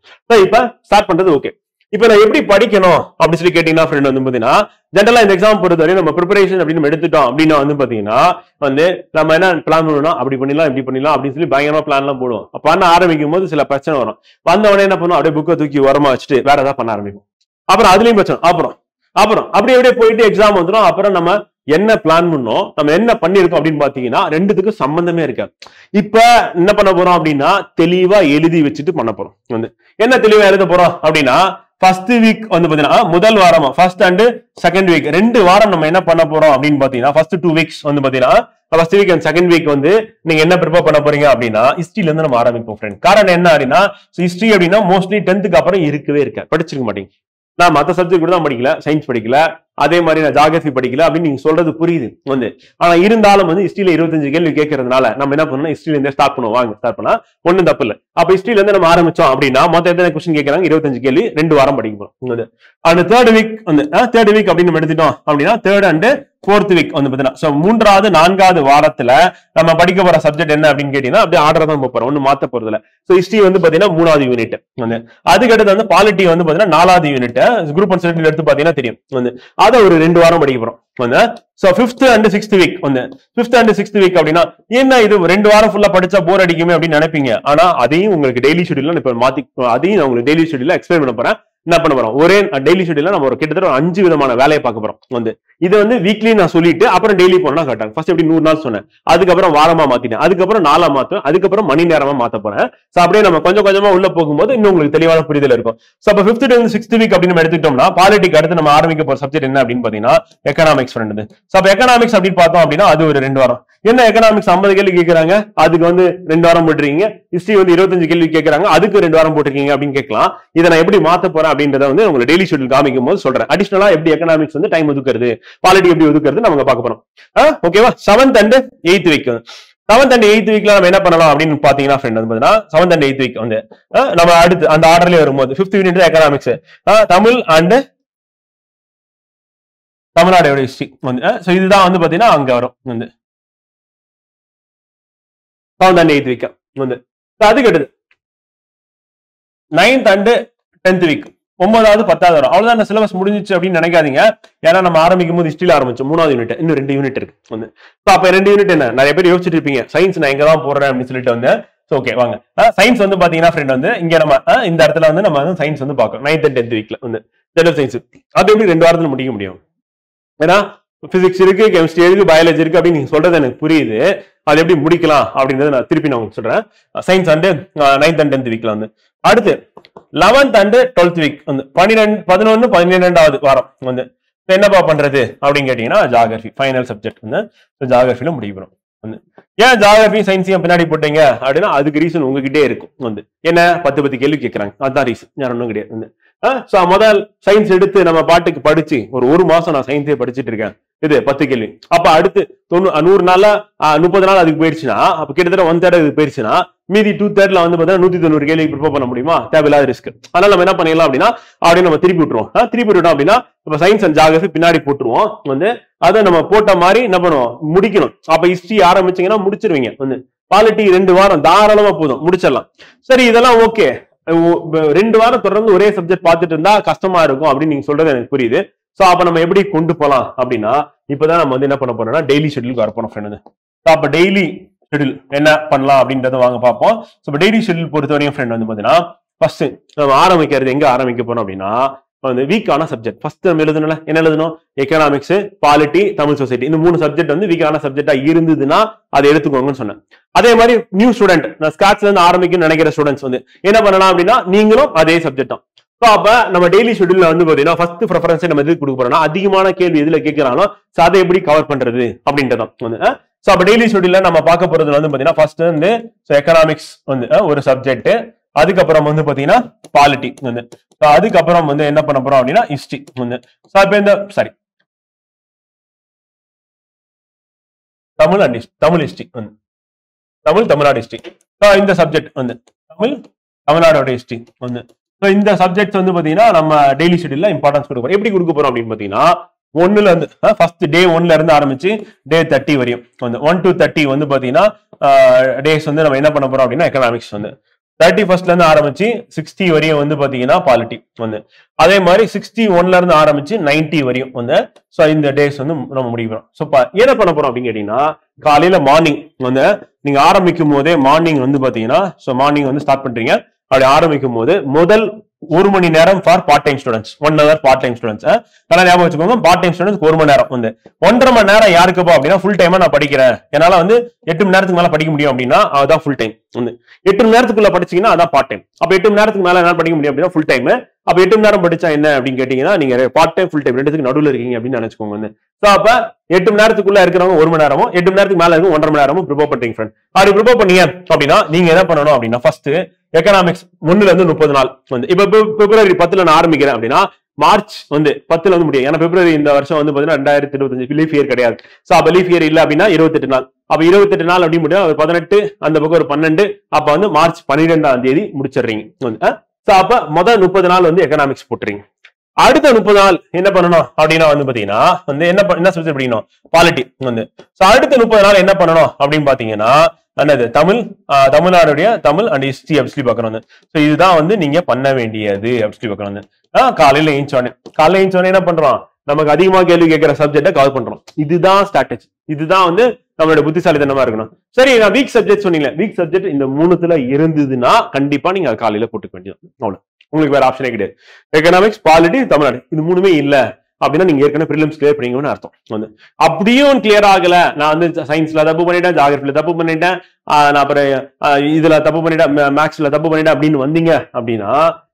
இப்ப ஸ்டார்ட் பண்றது ஓகே. இப்ப நான் எப்படி படிக்கணும் அப்படின்னு சொல்லி கேட்டீங்கன்னா ஃப்ரெண்ட் வந்து பாத்தீங்கன்னா ஜென்ரலா இந்த எக்ஸாம் பொறுத்தவரை நம்ம ப்ரிப்பரேஷன் அப்படின்னு எடுத்துட்டோம் அப்படின்னா வந்து பாத்தீங்கன்னா வந்து நம்ம என்ன பிளான் பண்ணணும், அப்படி பண்ணிடலாம் இப்படி பண்ணிடலாம் அப்படின்னு சொல்லி பயங்கரமா பிளான் எல்லாம் போடுவோம். பண்ண ஆரம்பிக்கும் போது சில பிரச்சனை வரும். வந்த உடனே என்ன பண்ணுவோம், அப்படியே புக்கை தூக்கி உரமா வச்சுட்டு வேற ஏதாவது பண்ண ஆரம்பிக்கும். அப்புறம் அதுலயும் பிரச்சனை. அப்புறம் அப்படியே போயிட்டு எக்ஸாம் வந்துடும். அப்புறம் நம்ம என்ன பிளான் பண்ணோம், நம்ம என்ன பண்ணிருக்கோம் அப்படின்னு பாத்தீங்கன்னா 2த்துக்கும் சம்பந்தமே இருக்காது. இப்ப என்ன பண்ண போறோம் அப்படின்னா தெளிவா எழுதி வச்சுட்டு பண்ண போறோம் வந்து. என்ன தெளிவா எழுத போறோம் அப்படின்னா ஃபர்ஸ்ட் வீக் வந்து பாத்தீங்கன்னா முதல் வாரமா ஃபர்ஸ்ட் அண்ட் செகண்ட் வீக் 2 வாரம் நம்ம என்ன பண்ண போறோம் அப்படின்னு பாத்தீங்கன்னா ஃபர்ஸ்ட் 2 வீக்ஸ் வந்து பாத்தீங்கன்னா first week and second week வந்து நீங்க என்ன ப்ரிப்பேர் பண்ண போறீங்க அப்படின்னா ஹிஸ்டரியில இருந்து நம்ம ஆரம்பிப்போம் ஃப்ரெண்ட். காரணம் என்ன அப்படின்னா ஹிஸ்டரி அப்படின்னா மோஸ்ட்லி 10th அப்புறம் இருக்கவே இருக்க படிச்சிருக்க மாட்டீங்க. நான் மற்ற சப்ஜெக்ட் கூட தான் படிக்கல, சயின்ஸ் படிக்கல, அதே மாதிரி நான் ஜியோகிராஃபி படிக்கல அப்படின்னு நீங்க சொல்றது புரியுது வந்து. ஆனா இருந்தாலும் வந்து ஹிஸ்டரியில 25 கேள்வி கேட்கறதுனால நம்ம என்ன பண்ணணும், ஹிஸ்டரியில இருந்தே ஸ்டார்ட் பண்ணுவோம். வாங்க ஸ்டார்ட் பண்ணா ஒண்ணும் தப்பு இல்லை. அப்ப ஹிஸ்டரியில இருந்து நம்ம ஆரம்பிச்சோம் அப்படின்னா மொத்தம் எத்தனை கொஸ்டின் கேட்கறாங்க, 25 கேள்வி 2 வாரம் படிக்க போறோம். அந்த தேர்ட் வீக் அப்படின்னு நம்ம எடுத்துட்டோம் அப்படின்னா தேர்ட் அண்ட் ஃபோர்த் வீக் வந்து பாத்தீங்கன்னா சோ 3வது 4வது வாரத்துல நம்ம படிக்க போற சப்ஜெக்ட் என்ன அப்படின்னு கேட்டீங்கன்னா அப்படியே ஆர்டர் தான் போறோம், ஒண்ணு மாத்த போறது இல்ல. சோ ஹிஸ்டரி வந்து பாத்தீங்கன்னா 3வது யூனிட் வந்து. அதுக்கு அடுத்து வந்து பாலிட்டி வந்து பாத்தீங்கன்னா 4வது யூனிட் குரூப் 1 ஸ்டடி எடுத்து பாத்தீங்கன்னா தெரியும் வந்து. அதை ஒரு 2 வாரம் படிக்க போறோம் வந்து. So 5th and 6th week வந்து 5th and 6th வீக் அப்படின்னா என்ன இது 2 வாரம் ஃபுல்லா படிச்சா போர் அடிக்குமே அப்படின்னு நினைப்பீங்க. ஆனா அதையும் உங்களுக்கு டெய்லி ஷெட்யூல்ல இப்ப மாத்தி அதையும் நான் உங்களுக்கு டெய்லி ஷெட்யூல்ல எக்ஸ்பிளைன் பண்ண போறேன். என்ன பண்ண போறோம், ஒரே டெய்லி ஷெட்யூல்ல நம்ம ஒரு கிட்டத்தட்ட 5 விதமான வேலையை பார்க்க போறோம் வந்து. இது வந்து வீக்லி நான் சொல்லிட்டு அப்புறம் டெய்லி போனா கரெக்டாங்க. ஃபர்ஸ்ட் எப்படி 100 நாள் சொன்னேன், அதுக்கப்புறம் வாரமா மாத்திட்டேன், அதுக்கப்புறம் நாளா மாத்துவேன், அதுக்கப்புறம் மணி நேரமா மாத்த போறேன். சோ அப்படியே நம்ம கொஞ்சம் கொஞ்சமா உள்ள போகும்போது இன்னும் உங்களுக்கு தெளிவான புரிதல் இருக்கும். சோ அப்ப 5th to 6th வீக் அப்படின்னு நம்ம எடுத்துக்கிட்டோம்னா பாலிட்டிக்கு அடுத்து நம்ம ஆரம்பிக்க போற சப்ஜெக்ட் என்ன அப்படின்னு பாத்தீங்கன்னா எக்கனாமிக்ஸ் ஃப்ரெண்ட். சோ அப்ப எக்கனாமிக்ஸ் அப்படின்னு பார்த்தோம் அப்படின்னா அது ஒரு 2 வாரம். என்ன எக்கனாமிக்ஸ் 50 கேள்வி கேட்கறாங்க, அதுக்கு வந்து 2 வாரம் போட்டுருக்கீங்க. ஹிஸ்டரி வந்து 25 கேள்வி கேட்கறாங்க, அதுக்கு 2 வாரம் போட்டிருக்கீங்க அப்படின்னு கேட்கலாம். இதை நான் எப்படி மாத்த போறேன் அப்படின்றத வந்து உங்களுக்கு டெய்லி ஷெட்யூல் காமிக்கும் போது சொல்றேன். அடிஷனலா எப்படி எக்கனாமிக்ஸ் வந்து டைம் ஒதுக்குறது, பாலிட்டி எப்படி ஒதுக்குறது நம்ம பார்க்க போறோம். ஓகேவா? 7th and 8th week 7th and 8th வீக்ல நம்ம என்ன பண்ணலாம் அப்படின்னு பாத்தீங்கன்னா ஃப்ரெண்ட் வந்து பாத்தீங்கன்னா 7th and 8th வீக் வந்து நம்ம அடுத்து அந்த ஆர்டர்லயே வரும்போது 5th unit economics, Tamil and Tamil Nadu history வந்து. சோ இதுதான் வந்து பாத்தீங்கன்னா அங்க வரும் வந்து 7th and 8th வீக் வந்து. அதுக்கு அடுத்து 9th and 10th வீக் 9வது 10வது வரும். அவ்வளவுதான் சிலபஸ் முடிஞ்சிச்சு அப்படின்னு நினைக்காதீங்க. ஏன்னா நம்ம ஆரம்பிக்கும் போது ஹிஸ்டரியில ஆரம்பிச்சோம், 3வது யூனிட், இன்னும் 2 யூனிட் இருக்கு வந்து. அப்ப 2 யூனிட் என்ன நிறைய பேர் யோசிச்சுட்டு இருப்பீங்க, சயின்ஸ் நான் எங்க தான் போடுறேன் அப்படின்னு சொல்லிட்டு வந்து சோ ஓகே வாங்க. சயின்ஸ் வந்து பாத்தீங்கன்னா ஃப்ரெண்ட் வந்து இங்க நம்ம இந்த இடத்துல வந்து நம்ம வந்து சயின்ஸ் வந்து பார்க்கணும் 9th and 10th வீக்ல வந்து ஜெனரல் சயின்ஸ். அது எப்படி 2 வாரத்துல முடிக்க முடியும்? ஏன்னா பிசிக்ஸ் இருக்கு, கெமிஸ்ட்ரி இருக்கு, பயாலஜி இருக்கு அப்படின்னு நீங்க சொல்றது எனக்கு புரியுது. அது எப்படி முடிக்கலாம் அப்படின்றத நான் திருப்பி நான் உங்களுக்கு சொல்றேன். சயின்ஸ் வந்து 9th and 10th வீக்ல வந்து அடுத்து 11th and 12th வீக் வந்து 11 12வது வாரம் வந்து என்னப்பா பண்றது அப்படின்னு கேட்டீங்கன்னா ஜியோகிராஃபி ஃபைனல் சப்ஜெக்ட் வந்து ஜியோகிராஃபில முடிக்கிறோம் வந்து. ஏன் ஜியோகிராஃபி சயின்ஸையும் பின்னாடி போட்டீங்க அப்படின்னா அதுக்கு ரீசன் உங்ககிட்டே இருக்கும் வந்து. என்ன 10 கேள்வி கேட்கறாங்க, அதுதான் ரீசன், யாரும் ஒன்றும் கிடையாது வந்து. முதல் சயின்ஸ் எடுத்து நம்ம பாட்டுக்கு படிச்சு ஒரு மாசம் நான் சயின்ஸே படிச்சுட்டு இருக்கேன், இது 10 கேள்வி. அப்ப அடுத்து 100 நாள்ல 30 நாள் அதுக்கு போயிடுச்சுன்னா அப்ப கிட்டத்தட்ட 1/3 இதுக்கு போயிடுச்சுன்னா மீதி 2/3 வந்து பாத்தீங்கன்னா 190 கேள்வி ப்ரிப்பேர் பண்ண முடியுமா? தேவையில்லாத ரிஸ்க். அதனால நம்ம என்ன பண்ணிடலாம் அப்படின்னா அப்படியே நம்ம திருப்பி விட்டுருவோம். திருப்பி விட்டோம் அப்படின்னா இப்ப சயின்ஸ் அண்ட் ஜியோகிராஃபி பின்னாடி போட்டுருவோம் வந்து. அதை நம்ம போட்ட மாதிரி என்ன பண்ணுவோம், முடிக்கணும். அப்ப ஹிஸ்டரி ஆரம்பிச்சீங்கன்னா முடிச்சிருவீங்க வந்து. பாலிட்டி 2 வாரம் தாராளமா போதும், முடிச்சிடலாம். சரி இதெல்லாம் ஓகே. 2 வாரம் தொடர்ந்து ஒரே சப்ஜெக்ட் பார்த்துட்டு இருந்தா கஷ்டமா இருக்கும் அப்படின்னு நீங்க சொல்றது எனக்கு புரியுது. சோ அப்ப நம்ம எப்படி கொண்டு போலாம் அப்படின்னா இப்பதான் நம்ம வந்து என்ன பண்ண போறோம்னா டெய்லி ஷெட்யூலுக்கு வர போறோம் ஃப்ரெண்ட். அப்ப டெய்லி ஷெட்யூல் என்ன பண்ணலாம் அப்படின்றத வாங்க பார்ப்போம். ஸோ டெய்லி ஷெட்யூல் பொறுத்த வரையும் ஃப்ரெண்ட் வந்து பாத்தீங்கன்னா ஃபர்ஸ்ட் நம்ம ஆரம்பிக்கிறது எங்க ஆரம்பிக்க போறோம் அப்படின்னா வந்து வீக்கான சப்ஜெக்ட். ஃபர்ஸ்ட் நம்ம எழுதணும்ல, என்ன எழுதணும்? எக்கனாமிக்ஸ், பாலிட்டி, தமிழ் சொசைட்டி, இந்த 3 சப்ஜெக்ட் வந்து வீக்கான சப்ஜெக்டா இருந்ததுன்னா அதை எடுத்துக்கோங்கன்னு சொன்னேன். அதே மாதிரி நியூ ஸ்டூடெண்ட், நான் ஸ்கிராச்ல இருந்து ஆரம்பிக்கணும்னு நினைக்கிற ஸ்டூடெண்ட்ஸ் வந்து என்ன பண்ணலாம் அப்படின்னா நீங்களும் அதே சப்ஜெக்ட் தான். அப்ப நம்ம டெய்லி ஷெட்யூல்ல வந்து பாத்தீங்கன்னா ஃபர்ஸ்ட் ப்ரிஃபரன்ஸ் நம்ம எதுக்கு கொடுக்க போறோம்னா அதிகமான கேள்வி எதுல கேட்கிறாங்களோ அதை எப்படி கவர் பண்றது அப்படின்றதான் வந்து. சோ அப்ப டெய்லி ஷெட்யூல்ல நம்ம பார்க்க போறது வந்து பாத்தீங்கன்னா ஃபர்ஸ்ட் வந்து எக்கனாமிக்ஸ் வந்து ஒரு சப்ஜெக்ட், அதுக்கப்புறம் வந்து பாத்தீங்கன்னா பாலிட்டி வந்து, அதுக்கப்புறம் வந்து என்ன பண்ண போறோம் அப்படின்னா ஹிஸ்டரி வந்து. இப்ப இந்த தமிழ் ஹிஸ்டரி வந்து தமிழ்நாடு ஹிஸ்டரி. இந்த சப்ஜெக்ட் வந்து தமிழ்நாடோட ஹிஸ்டரி வந்து. இந்த சப்ஜெக்ட்ஸ் வந்து பாத்தீங்கன்னா நம்ம டெய்லி ஷெட்யூல்ல இம்பார்ட்டன்ஸ் கொடுக்க போறோம். எப்படி கொடுக்க போறோம் அப்படின்னு பாத்தீங்கன்னா 1ல இருந்து ஃபர்ஸ்ட் டே 1ல இருந்து ஆரம்பிச்சு டே 30 வரையும் வந்து 1 to 30 வந்து பாத்தீங்கன்னா டேஸ் வந்து நம்ம என்ன பண்ண போறோம் அப்படின்னா எக்கனாமிக்ஸ் வந்து 31st இருந்து ஆரம்பிச்சு 60 வரையும் வந்து பாத்தீங்கன்னா பாலிட்டி வந்து. அதே மாதிரி 61ல இருந்து ஆரம்பிச்சு 90 வரையும் வந்து இந்த டேஸ் வந்து நம்ம முடிக்கிறோம். என்ன பண்ண போறோம் அப்படின்னு கேட்டீங்கன்னா காலையில மார்னிங் வந்து நீங்க ஆரம்பிக்கும் போதே மார்னிங் வந்து பாத்தீங்கன்னா மார்னிங் வந்து ஸ்டார்ட் பண்றீங்க. அப்படி ஆரம்பிக்கும் போது முதல் 1 மணி நேரம் for part time students, 1 hour part time students. நல்லா ஞாபகம் வச்சுக்கோங்க, பார்ட் டைம் ஸ்டூடெண்ட்ஸ் 1 மணி நேரம் வந்து 1.5 மணி நேரம் யாருக்குப்பா அப்படின்னா ஃபுல் டைமா நான் படிக்கிறேன், என்னால வந்து 8 மணி நேரத்துக்கு மேல படிக்க முடியும் அப்படின்னா அதான் ஃபுல் டைம் வந்து. 8 மணி நேரத்துக்குள்ள படிச்சீங்கன்னா அதான் பார்ட் டைம். அப்ப 8 மணி நேரத்துக்கு மேல என்ன படிக்க முடியும் அப்படின்னா ஃபுல் டைம். அப்ப 8 மணி நேரம் படிச்சா என்ன அப்படின்னு கேட்டீங்கன்னா நீங்க பார்ட் டைம் ஃபுல் டைம் ரெண்டுத்துக்கு நடுவில் இருக்கீங்க அப்படின்னு நினைச்சுக்கோங்க வந்து. அப்ப 8 மணி நேரத்துக்குள்ள இருக்கிறவங்க 1 மணி நேரமும் 8 மணி நேரத்துக்கு மேல இருக்கும் 1.5 மணி நேரமும் ப்ரிப்பேர் பண்றீங்க ஃப்ரெண்ட். அப்படி ப்ரிப்பேர் பண்ணீங்க அப்படின்னா நீங்க என்ன பண்ணணும் அப்படின்னா ஃபர்ஸ்ட் எக்கனாமிக்ஸ் 1ல இருந்து 30 நாள் வந்து. இப்ப பிப்ரவரி 10ல நான் ஆரம்பிக்கிறேன் அப்படின்னா மார்ச் வந்து 10ல வந்து முடியும். ஏன்னா பிப்ரவரி இந்த வருஷம் வந்து பாத்தீங்கன்னா 2025 லீஃப் இயர் கிடையாது. அப்ப லீஃப் இயர் இல்ல அப்படின்னா 28 நாள். அப்ப 28 நாள் அப்படின்னு முடியும். 18 அந்த பக்கம் ஒரு 12, அப்ப வந்து மார்ச் 12ஆம் தேதி முடிச்சிடுறீங்க. அப்ப முதல் 30 நாள் வந்து எக்கனாமிக்ஸ் போட்டுறீங்க. அடுத்த 30 நாள் என்ன பண்ணணும் அப்படின்னா வந்து பாத்தீங்கன்னா வந்து என்ன சப்ஜெக்ட் படிக்கணும்? பாலிட்டி வந்து. அடுத்த 30 நாள் என்ன பண்ணணும் அப்படின்னு பாத்தீங்கன்னா என்னது? தமிழ்நாடுடைய தமிழ் அண்ட் ஹிஸ்டரி அப்படி பாக்கணும். இதுதான் வந்து நீங்க பண்ண வேண்டியது அப்படி பாக்கணும். காலையில ஏஞ்சோடனே என்ன பண்றோம்? நமக்கு அதிகமா கேள்வி கேட்கிற சப்ஜெக்ட கவர் பண்றோம். இதுதான் ஸ்ட்ராட்டஜி, இதுதான் வந்து நம்மளோட புத்திசாலித்தனமா இருக்கணும். சரி, நான் வீக் சப்ஜெக்ட் சொன்னீங்க, வீக் சப்ஜெக்ட் இந்த 3த்துல இருந்ததுன்னா கண்டிப்பா நீங்க காலையில போட்டுக்க வேண்டியது. அவ்வளவு, உங்களுக்கு வேற ஆப்ஷனே கிடையாது. எக்கனாமிக்ஸ், பாலிட்டி, தமிழ்நாடு இது 3மே இல்ல அப்படின்னா நீங்க ஏற்கனவே பிரிலிம்ஸ் கிளியர் பண்ணீங்கன்னு அர்த்தம் வந்து. அப்படியும் கிளியர் ஆகல, நான் வந்து சயின்ஸ்ல தப்பு பண்ணிட்டேன், ஜியோகிராஃபில தப்பு பண்ணிட்டேன், நான் அப்புறம் இதுல தப்பு பண்ணிட்டேன், மேக்ஸ்ல தப்பு பண்ணிட்டேன் அப்படின்னு வந்தீங்க அப்படின்னா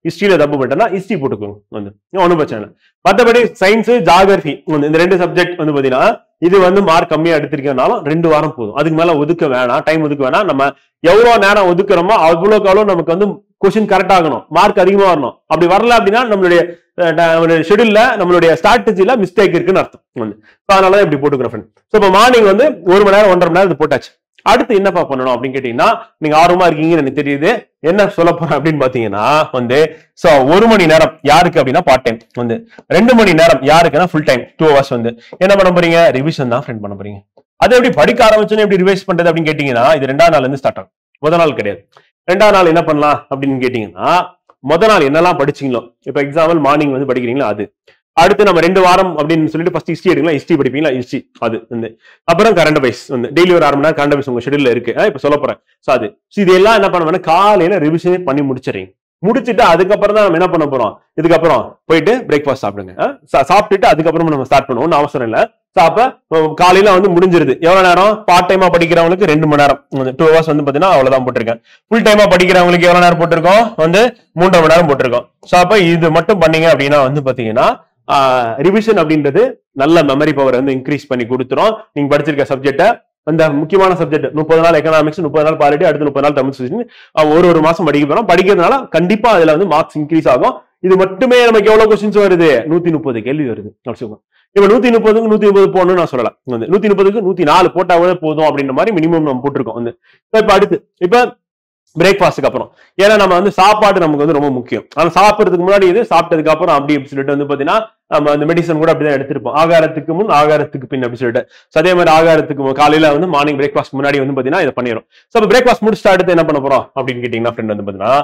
ஹிஸ்டரியில தப்பு பண்ணிட்டேன்னா ஹிஸ்டரி போட்டுக்கோங்க வந்து, ஒன்றும் பிரச்சனை இல்லை. மற்றபடி சயின்ஸ், ஜியோகிராஃபி இந்த 2 சப்ஜெக்ட் வந்து பாத்தீங்கன்னா இது வந்து மார்க் கம்மியா எடுத்திருக்கனாலும் 2 வாரம் போதும். அதுக்கு மேல ஒதுக்க வேணாம், டைம் ஒதுக்க வேணாம். நம்ம எவ்வளவு நேரம் ஒதுக்குறோமோ அவ்வளோக்கு அவ்வளோ நமக்கு வந்து கொஸ்டின் கரெக்ட் ஆகணும், மார்க் அதிகமா வரணும். அப்படி வரல அப்படின்னா நம்மளுடைய ஷெட்யூல்ல நம்மளுடைய ஸ்ட்ராட்டஜில மிஸ்டேக் இருக்குன்னு அர்த்தம் வந்து. அதனாலதான் இப்படி போட்டுக்கிறேன். இப்ப மார்னிங் வந்து 1 மணி நேரம் 1.5 மணி நேரம் போட்டாச்சு. அடுத்து என்னப்பா பண்ணணும் அப்படின்னு கேட்டீங்கன்னா நீங்க ஆர்வமா இருக்கீங்கன்னு எனக்கு தெரியுது. என்ன சொல்ல போறேன் அப்படின்னு பாத்தீங்கன்னா வந்து 1 மணி நேரம் யாருக்கு அப்படின்னா பார்ட் டைம் வந்து, 2 மணி நேரம் யாருக்குன்னா ஃபுல் டைம் 2 hours வந்து என்ன பண்ண போறீங்க? ரிவிஷன் தான் ஃப்ரெண்ட் பண்ண போறீங்க. அது எப்படி படிக்க ஆரம்பிச்சோன்னு எப்படி ரிவைஸ் பண்றது அப்படின்னு கேட்டீங்கன்னா இது 2ஆம் நாள்ல இருந்து ஸ்டார்ட் ஆகும், முதல் நாள் கிடையாது. 2ஆம் நாள் என்ன பண்ணலாம் அப்படின்னு கேட்டீங்கன்னா முதல் நாள் என்னெல்லாம் படிச்சீங்களோ, இப்ப எக்ஸாம்பிள் மார்னிங் வந்து படிக்கிறீங்களா அது, அடுத்து நம்ம 2 வாரம் அப்படின்னு சொல்லிட்டு ஃபர்ஸ்ட் ஹிஸ்டரி எடுக்கலாம். ஹிஸ்டரி படிப்பீங்களா? ஹிஸ்டரி அது வந்து அப்புறம் கரண்ட் அஃபேர்ஸ் வந்து டெய்லி ஒரு 1/2 மணி நேரம் கரண்ட் அஃபேர்ஸ் உங்க ஷெட்யூல்ல இருக்கு. இப்ப சொல்ல போறேன். சோ அது இதெல்லாம் என்ன பண்ணுவேன்னா காலையில ரிவிஷனே பண்ணி முடிச்சிடுறீங்க. முடிச்சுட்டு அதுக்கப்புறம் தான் நம்ம என்ன பண்ண போறோம், இதுக்கப்புறம் போயிட்டு பிரேக்ஃபாஸ்ட் சாப்பிடுங்க. சாப்பிட்டுட்டு அதுக்கப்புறம் நம்ம ஸ்டார்ட் பண்ணுவோம், அவசரம் இல்லை. அப்ப காலையில வந்து முடிஞ்சிருது. எவ்வளவு நேரம்? பார்ட் டைமா படிக்கிறவங்களுக்கு 2 மணி நேரம் 2 ஹவர்ஸ் வந்து பாத்தீங்கன்னா அவ்வளவுதான் போட்டிருக்கேன். ஃபுல் டைமா படிக்கிறவங்களுக்கு எவ்வளவு நேரம் போட்டிருக்கோம்? வந்து 3.5 மணி நேரம் போட்டிருக்கோம். சோ அப்ப இது மட்டும் பண்ணீங்க அப்படின்னா வந்து பாத்தீங்கன்னா ரிவிஷன் அப்படின்றது நல்ல மெமரி பவர் வந்து இன்க்ரீஸ் பண்ணி கொடுத்துரும். நீங்க படிச்சிருக்க சப்ஜெக்ட அந்த முக்கியமான சப்ஜெக்ட் 30 நாள் எக்கனாமிக்ஸ், 30 நாள் பாலிட்டி, அடுத்து 30 நாள் தமிழ் சோசியல் ஒரு மாசம் படிக்க போறோம். படிக்கிறதுனால கண்டிப்பா அதுல வந்து மார்க்ஸ் இன்க்ரீஸ் ஆகும். இது மட்டுமே நமக்கு எவ்வளவு கொஸ்டின்ஸ் வருது? 130 கேள்வி வருது. இப்ப 130க்கு 130 போடணும்னு நான் சொல்லலாம். 130க்கு 104 போட்டாவே போதும் அப்படின்ற மாதிரி மினிமம் நம்ம போட்டிருக்கோம் வந்து. இப்ப அடுத்து இப்ப பிரேக்ஃபாஸ்ட்க்கு அப்புறம், ஏன்னா நம்ம வந்து சாப்பாடு நமக்கு வந்து ரொம்ப முக்கியம். ஆனா சாப்பிட்றதுக்கு முன்னாடி இது, சாப்பிட்டதுக்கு அப்புறம் அப்படி சொல்லிட்டு வந்து பாத்தீங்கன்னா நம்ம அந்த மெடிசன் கூட அப்படிதான் எடுத்திருப்போம். ஆகாரத்துக்கு முன் ஆகாரத்துக்கு பின் அப்படி சொல்லிட்டு. அதே மாதிரி ஆகாரத்துக்கு காலையில வந்து மார்னிங் பிரேக்ஃபாஸ்ட் முன்னாடி வந்து பாத்தீங்கன்னா இதை பண்ணிடும். சோ பிரேக்ஃபாஸ்ட் முடிச்சுட்டு அடுத்து என்ன பண்ண போறோம் அப்படின்னு கேட்டீங்கன்னா ஃப்ரெண்ட் வந்து பாத்தீங்கன்னா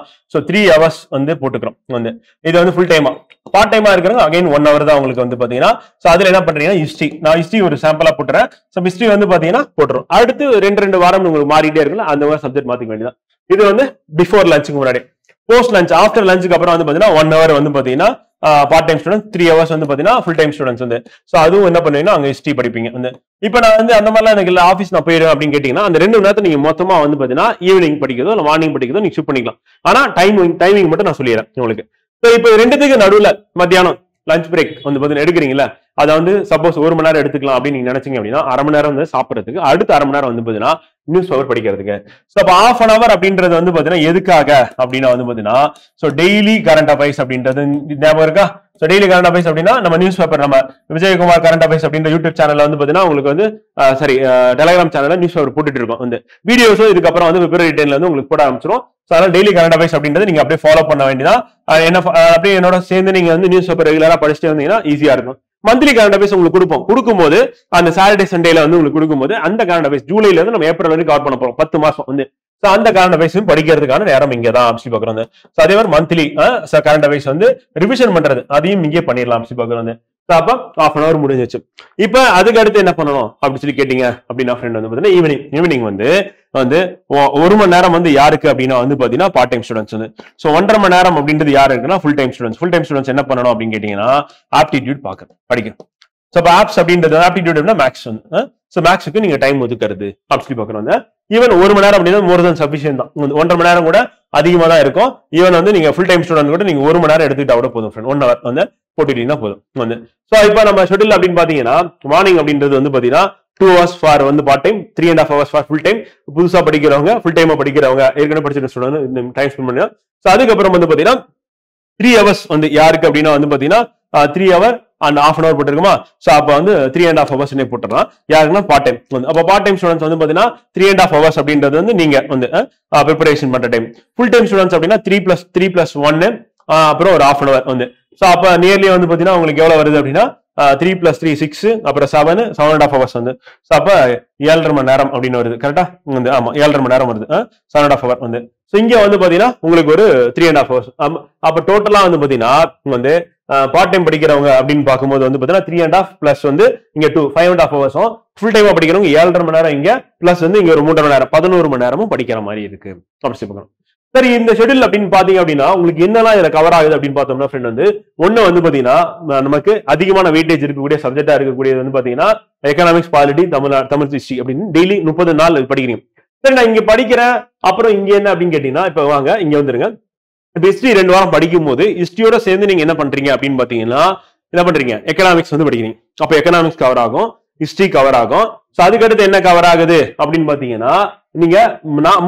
3 ஹவர்ஸ் வந்து போட்டுக்கிறோம். வந்து இது வந்து ஃபுல் டைமா, பார்ட் டைமா இருக்கிறவங்க அகைன் 1 ஹவர் தான் உங்களுக்கு வந்து பாத்தீங்கன்னா. சோ அதுல என்ன பண்றீங்கன்னா ஹிஸ்டரி, நான் ஹிஸ்டரி ஒரு சாம்பிளா போட்டுறேன். சோ ஹிஸ்டரி வந்து பாத்தீங்கன்னா போட்டுரும். அடுத்து 2 வாரம் உங்களுக்கு மாறிட்டே இருக்குல்ல, அந்த மாதிரி சப்ஜெக்ட் மாத்திக்க வேண்டியதான். இது வந்து பிஃபோர் லஞ்சுக்கு முன்னாடி. போஸ்ட் லஞ்ச், ஆஃப்டர் லஞ்சுக்கு அப்புறம் வந்து பாத்தீங்கன்னா 1 ஹவர் வந்து பாத்தீங்கன்னா பார்ட் டைம் ஸ்டூடெண்ட், 3 ஹவர்ஸ் வந்து பாத்தீங்கன்னா ஃபுல் டைம் ஸ்டூடெண்ட்ஸ் வந்து. சோ அதுவும் என்ன பண்ணுவீங்கன்னா அங்க ஹிஸ்டரி படிப்பீங்க வந்து. இப்ப நான் வந்து அந்த மாதிரிலாம் எனக்கு இல்ல, ஆஃபீஸ் நான் போயிடுவேன் அப்படின்னு கேட்டீங்கன்னா அந்த 2 மணி நேரத்தை நீங்க மொத்தமா வந்து பாத்தீங்கன்னா ஈவினிங் படிக்கிறதோ இல்ல மார்னிங் படிக்கிறதோ நீங்க ஷிஃப்ட் பண்ணிக்கலாம். ஆனா டைமிங் மட்டும் நான் சொல்லிடுறேன் உங்களுக்கு. இப்ப 2த்துக்கு நடுவுல மத்தியானம் லஞ்ச் பிரேக் வந்து பாத்தீங்கன்னா எடுக்கிறீங்களா, அதை வந்து சப்போஸ் 1 மணி நேரம் எடுத்துக்கலாம் அப்படின்னு நீங்க நினைச்சீங்க அப்படின்னா 1/2 மணி நேரம் வந்து சாப்பிடறதுக்கு, அடுத்த 1/2 மணி நேரம் வந்து பாத்தீங்கன்னா நியூஸ் பேப்பர் படிக்கிறதுக்கு. சோ அப்ப ½ an hour அப்படின்றது வந்து பாத்தீங்கன்னா எதுக்காக அப்படின்னா வந்து பாத்தீங்கன்னா சோ டெய்லி கரண்ட் அஃபேர்ஸ் அப்படின்றது ஞாபகம் இருக்கா? சோ டெய்லி கரண்ட் அஃபேர்ஸ் அப்படின்னா நம்ம நியூஸ் பேப்பர், நம்ம விஜயகுமார் கரண்ட் அஃபேர்ஸ் அப்படின்ற யூடியூப் சேனல்ல வந்து பாத்தீங்கன்னா உங்களுக்கு வந்து டெலிகிராம் சேனல்ல நியூஸ் பேப்பர் போட்டுட்டு இருக்கோம் வந்து. வீடியோஸும் இதுக்கப்புறம் வந்து February 10ல வந்து உங்களுக்கு போட ஆரம்பிச்சிடும். சோ அதனால டெய்லி கரண்ட் அஃபேர்ஸ் அப்படின்றது நீங்க அப்படியே ஃபாலோ பண்ண வேண்டியதான். என்ன அப்படியே என்னோட சேர்ந்து நீங்க வந்து நியூஸ் பேப்பர் ரெகுலரா படிச்சுட்டு வந்தீங்கன்னா ஈஸியா இருக்கும். மந்த்லி கரண்ட் அஃபேர்ஸ் உங்களுக்கு கொடுக்கும்போது அந்த சாட்டர்டே சண்டேல வந்து உங்களுக்கு கொடுக்கும்போது அந்த கரண்ட் அஃபேர்ஸ் ஜூலைல இருந்து நம்ம ஏப்ரல் வரைக்கும் கவர் பண்ண போறோம், 10 மாசம் வந்து. அந்த கரண்ட் அஃபேர்ஸும் படிக்கிறதுக்கான நேரம் இங்க தான் அப்படி பாக்குறோம். அதே மாதிரி மந்த்லி கரண்ட் அஃபேர்ஸ் வந்து ரிவிஷன் பண்றது அதையும் இங்கே பண்ணிடலாம் அப்படி பாக்குறோம். அப்ப ½ an hour முடிஞ்சிச்சு. இப்ப அதுக்கு அடுத்து என்ன பண்ணணும் அப்படின்னு சொல்லி கேட்டீங்க அப்படின்னா ஃப்ரெண்ட் வந்து பாத்தீங்கன்னா ஈவினிங் வந்து 1 மணி நேரம் வந்து யாருக்கு அப்படின்னா வந்து பாத்தீங்கன்னா பார்ட் டைம் ஸ்டூடெண்ட்ஸ் வந்து. சோ 1.5 மணி நேரம் அப்படின்றது யாரு இருக்குன்னா ஃபுல் டைம் ஸ்டூடெண்ட்ஸ் என்ன பண்ணணும் அப்படின்னு கேட்டீங்கன்னா ஆப்டிடியூட் படிக்கணும். சோ ஆப்ஸ் அப்படின்றது ஆப்டிடியூட் அப்படின்னா மேக்ஸ் வந்து. சோ மேக்ஸுக்கு நீங்க டைம் ஒதுக்குறது அப்படி பாக்குறோம். ஈவன் 1 மணி நேரம் அப்படின்னா மோர் தென் சஃபிஷியன்ட் தான். 1.5 மணி நேரம் கூட அதிகமா தான் இருக்கும். ஈவன் வந்து நீங்க ஃபுல் டைம் ஸ்டூடெண்ட் கூட நீங்க 1 மணி நேரம் எடுத்துக்கிட்டா கூட போதும் ஃப்ரெண்ட். 1 hour வந்து போட்டுட்டீங்கன்னா போதும் வந்து. சோ இப்ப நம்ம ஷெட்யூல் அப்படின்னு பாத்தீங்கன்னா மார்னிங் அப்படின்றது வந்து பாத்தீங்கன்னா 2 hours ஃபார் வந்து part time, 3.5 hours for full time. புதுசா படிக்கிறவங்க, ஃபுல் டைமா படிக்கிறவங்க, ஏற்கனவே படிச்சிருக்க ஸ்டூடெண்ட் இந்த டைம் ஸ்பெண்ட் பண்ணுங்க. சோ அதுக்கப்புறம் வந்து பாத்தீங்கன்னா 3 hours வந்து யாருக்கு அப்படின்னா வந்து பாத்தீங்கன்னா 3 hour and ½ an hour போட்டுருக்குமா. So அப்ப வந்து 3.5 hours போட்டுறலாம் யாருக்குன்னா பார்ட் டைம் வந்து. அப்ப பார்ட் டைம் ஸ்டூடெண்ட்ஸ் வந்து பாத்தீங்கன்னா 3.5 hours அப்படின்றது வந்து நீங்க வந்து ப்ரிப்பரேஷன் பண்ற டைம். ஃபுல் டைம் ஸ்டூடெண்ட்ஸ் அப்படின்னா 3+1 அப்புறம் ஒரு ½ an hour வந்து. சோ அப்ப நியர்லி வந்து பாத்தீங்கன்னா உங்களுக்கு எவ்வளவு வருது அப்படின்னா 3 + 3 6 அப்புறம் 7.5 hours வந்து. சோ அப்ப 7.5 மணி நேரம் அப்படின்னு வருது கரெக்டா வந்து. ஆமா 7.5 மணி நேரம் வருது. 7.5 hour வந்து. சோ இங்க வந்து பாத்தீங்கன்னா உங்களுக்கு ஒரு 3.5 hours. அப்ப டோட்டலா வந்து பாத்தீங்கன்னா வந்து பார்ட் டைம் படிக்கிறவங்க அப்படின்னு பார்க்கும்போது வந்து பாத்தீங்கன்னா 3.5 பிளஸ் வந்து இங்க 5.5 hours. ஃபுல் டைமா படிக்கிறவங்க 7.5 மணி நேரம் இங்க பிளஸ் வந்து இங்க ஒரு 3.5 மணி நேரம் 11 மணி நேரமும் படிக்கிற மாதிரி இருக்கு அப்படி பார்க்கணும். சரி, இந்த ஷெட்யூல் அப்படின்னு பாத்தீங்க அப்படின்னா உங்களுக்கு என்னெல்லாம் இதுல கவர் ஆகுது அப்படின்னு பார்த்தோம்னா ஃப்ரெண்ட் வந்து ஒண்ணு வந்து பாத்தீங்கன்னா நமக்கு அதிகமான வெயிட்டேஜ் இருக்கக்கூடிய சப்ஜெக்டா இருக்கக்கூடியது வந்து பாத்தீங்கன்னா எக்கனாமிக்ஸ், பாலிட்டி, தமிழ் ஹிஸ்டரி அப்படின்னு டெய்லி 30 நாள் படிக்கிறீங்க. சரி, நான் இங்க படிக்கிறேன் அப்புறம் இங்க என்ன அப்படின்னு கேட்டீங்கன்னா இப்ப வாங்க இங்க வந்துருங்க. இப்ப ஹிஸ்டரி 2 வாரம் படிக்கும் போது ஹிஸ்டரியோட சேர்ந்து நீங்க என்ன பண்றீங்க அப்படின்னு பாத்தீங்கன்னா என்ன பண்றீங்க, எக்கனாமிக்ஸ் வந்து படிக்கிறீங்க. அப்ப எக்கனாமிக்ஸ் கவர் ஆகும், ஹிஸ்டரி கவர் ஆகும். சோ அதுக்கடுத்து என்ன கவர் ஆகுது அப்படின்னு பாத்தீங்கன்னா நீங்க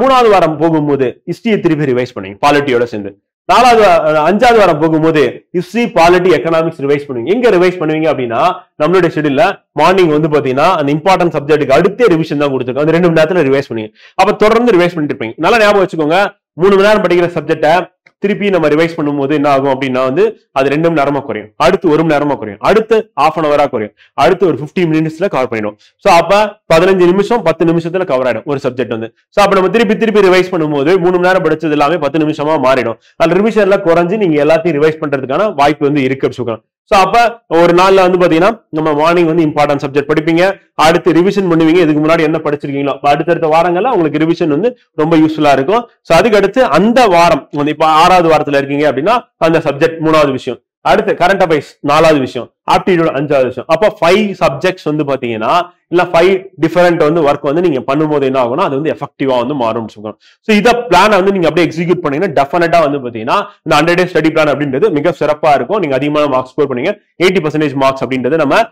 3வது வாரம் போகும்போது ஹிஸ்டரியை திருப்பி ரிவைஸ் பண்ணுவீங்க பாலிட்டியோட சேர்ந்து. 5வது வாரம் போகும்போது ஹிஸ்டரி, பாலிட்டி, எக்கனாமிக்ஸ் ரிவைஸ் பண்ணுவீங்க. எங்க ரிவைஸ் பண்ணுவீங்க அப்படின்னா நம்மளுடைய ஷெட்யூல்ல மார்னிங் வந்து பாத்தீங்கன்னா அந்த இம்பார்ட்டன்ட் சப்ஜெக்ட்டுக்கு அடுத்த ரிவிஷன் தான் கொடுத்துருக்கோம். அந்த 2 மணி நேரத்துல ரிவைஸ் பண்ணுவீங்க. அப்ப தொடர்ந்து ரிவைஸ் பண்ணிட்டு இருப்பீங்க. நல்லா ஞாபகம் வச்சுக்கோங்க, 3 மணி நேரம் படிக்கிற சப்ஜெக்ட திருப்பி நம்ம ரிவைஸ் பண்ணும்போது என்ன ஆகும் அப்படின்னா வந்து அது 2 மணி நேரமா குறையும், அடுத்து 1 மணி நேரமா குறையும், அடுத்து ½ an hour குறையும், அடுத்து ஒரு 15 minutesல கவர் பண்ணிடும். சோ அப்ப 15 நிமிஷம் 10 நிமிஷத்துல கவர் ஆயிடும் ஒரு சப்ஜெக்ட் வந்து. சோ அப்ப நம்ம திருப்பி ரிவைஸ் பண்ணும்போது 3 மணி நேரம் படிச்சது எல்லாமே 10 நிமிஷமா மாறிடும். அந்த ரிவிஷன்ல குறைஞ்சு நீங்க எல்லாத்தையும் ரிவைஸ் பண்றதுக்கான வாய்ப்பு வந்து இருக்கு. சோ அப்ப ஒரு நாள்ல வந்து பாத்தீங்கன்னா நம்ம மார்னிங் வந்து இம்பார்ட்டன்ட் சப்ஜெக்ட் படிப்பீங்க, அடுத்து ரிவிஷன் பண்ணுவீங்க, இதுக்கு முன்னாடி என்ன படிச்சிருக்கீங்களோ அடுத்தடுத்த வாரங்கள்ல உங்களுக்கு ரிவிஷன் வந்து ரொம்ப யூஸ்ஃபுல்லா இருக்கும். சோ அதுக்கு அடுத்து அந்த வாரம் வந்து இப்ப 6வது வாரத்துல இருக்கீங்க அப்படின்னா அந்த சப்ஜெக்ட் 3வது விஷயம், அடுத்து கரண்ட் அஃபேர்ஸ் 4வது விஷயம், ஆப்டிடியூட் 5வது விஷயம். அப்ப 5 சப்ஜெக்ட்ஸ் வந்து பாத்தீங்கன்னா இல்ல 5 டிஃபரெண்ட் வந்து ஒர்க் வந்து நீங்க பண்ணும்போது என்ன ஆகும்னா அது வந்து எஃபெக்டிவா வந்து மாறும் சொல்லுவாங்க. சோ இத பிளான் வந்து நீங்க அப்படியே எக்ஸிக்யூட் பண்ணீங்கன்னா டெஃபினட்டா வந்து பாத்தீங்கன்னா இந்த 100 டேஸ் ஸ்டடி பிளான் அப்படின்றது மிக சிறப்பா இருக்கும். நீங்க அதிகமான மார்க்ஸ் ஸ்கோர் பண்ணீங்க, 80% மார்க்ஸ் அப்படின்றது நம்ம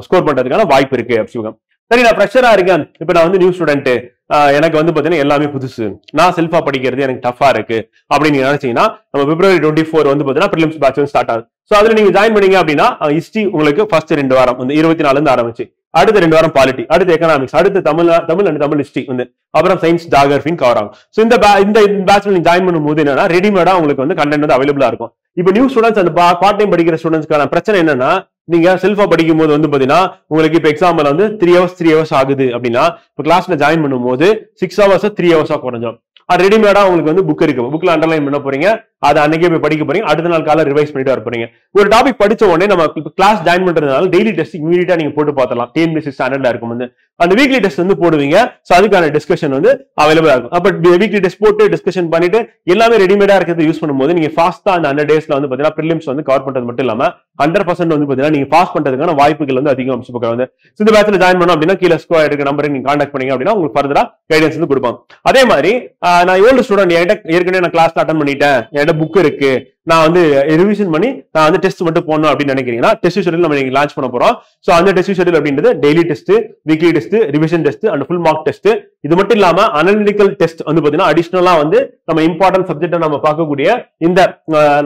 ஸ்கோர் பண்றதுக்கான வாய்ப்பு இருக்கு அப்படி சொல்லுவாங்க. சரி, நான் ஃப்ரெஷரா இருக்கேன், இப்ப நான் வந்து நியூ ஸ்டூடெண்ட், எனக்கு வந்து பாத்தீங்கன்னா எல்லாமே புதுசு, நான் செல்ஃபா படிக்கிறது எனக்கு டஃபா இருக்கு அப்படின்னு நீங்க நினைச்சீங்கன்னா நம்ம February 24 வந்து பாத்தீங்கன்னா ப்ரிலிம்ஸ் பேட்ச் வந்து ஸ்டார்ட் ஆகுது. சோ அதுல நீங்க ஜாயின் பண்ணீங்க அப்படின்னா ஹிஸ்டரி உங்களுக்கு ஃபர்ஸ்ட் 2 வாரம் வந்து 24 இருந்து ஆரம்பிச்சு, அடுத்த 2 வாரம் பாலிட்டி, அடுத்து எக்கனாமிக்ஸ், அடுத்து தமிழ் அண்ட் தமிழ் ஹிஸ்டரி வந்து, அப்புறம் சயின்ஸ் ஜியோகிராஃபின்னு கவர் ஆகும். சோ இந்த பேட்ச்ல நீங்க ஜாயின் பண்ணும்போது என்னன்னா ரெடிமேடா உங்களுக்கு வந்து கண்டென்ட் வந்து அவைலபிளா இருக்கும். இப்போ நியூ ஸ்டூடெண்ட்ஸ் அந்த பார்ட் டைம் படிக்கிற ஸ்டூடெண்ட்ஸ்க்கான பிரச்சனை என்னன்னா நீங்க செல்ஃபா படிக்கும் போது வந்து பாத்தீங்கன்னா உங்களுக்கு இப்ப எக்ஸாம்பிள் வந்து 3 hours ஆகுது அப்படின்னா இப்ப கிளாஸ்ல ஜாயின் பண்ணும்போது 6 hours 3 hours குறைஞ்சிடும். ரெடிமேடா உங்களுக்கு வந்து புக் இருக்கு, புக்ல அண்டர்லைன் பண்ண போறீங்க, அதை அன்னைக்கே போய் படிக்க போறீங்க, அடுத்த நாள் காலை ரிவைஸ் பண்ணிட்டு வர போறீங்க. ஒரு டாபிக் படிச்ச உடனே நம்ம கிளாஸ் ஜாயின் பண்றதுனால டெய்லி டெஸ்ட் இமீடியட்டா நீங்க போட்டு பார்த்தலாம். TNPSC ஸ்டாண்டர்ட்ல இருக்கும் வந்து அந்த வீக்லி டெஸ்ட் வந்து போடுவீங்க. சோ அதுக்கான டிஸ்கஷன் வந்து அவைலபிளா இருக்கும். அப்ப வீக்லி டெஸ்ட் போட்டு டிஸ்கஷன் பண்ணிட்டு எல்லாமே ரெடிமேடா இருக்கிறது யூஸ் பண்ணும்போது நீங்க ஃபாஸ்டா அந்த 100 டேஸ்ல வந்து பாத்தீங்கன்னா ப்ரிலிம்ஸ் வந்து கவர் பண்றது மட்டும் இல்லாம 100% வந்து பாத்தீங்கன்னா நீங்க பாஸ் பண்றதுக்கான வாய்ப்புகள் வந்து அதிகம். வந்து இந்த பேட்ச்ல ஜாயின் பண்ணோம் அப்படின்னா கீழே ஸ்கோர் எடுக்க நம்பரை நீங்க கான்டாக்ட் பண்ணீங்க அப்படின்னா உங்களுக்கு ஃபர்தரா கைடன்ஸ் வந்து கொடுப்பாங்க. அதே மாதிரி நான் ஓல்டு ஸ்டூடெண்ட், என்கிட்ட ஏற்கனவே நான் கிளாஸ் அட்டன் பண்ணிட்டேன், என்கிட்ட புக் இருக்கு, நான் வந்து ரிவிஷன் பண்ணி நான் வந்து டெஸ்ட் மட்டும் போடணும் அப்படின்னு நினைக்கிறீங்கன்னா டெஸ்ட் ஷெட்யூல் நம்ம நீங்க லான்ச் பண்ண போறோம். சோ அந்த டெஸ்ட் ஷெட்யூல் அப்படின்றது daily test, weekly test, revision test and full mark test. இது மட்டும் இல்லாம அனலிட்டிக்கல் டெஸ்ட் வந்து பாத்தீங்கன்னா அடிஷனலா வந்து நம்ம இம்பார்ட்டன்ட் சப்ஜெக்ட் நம்ம பார்க்கக்கூடிய இந்த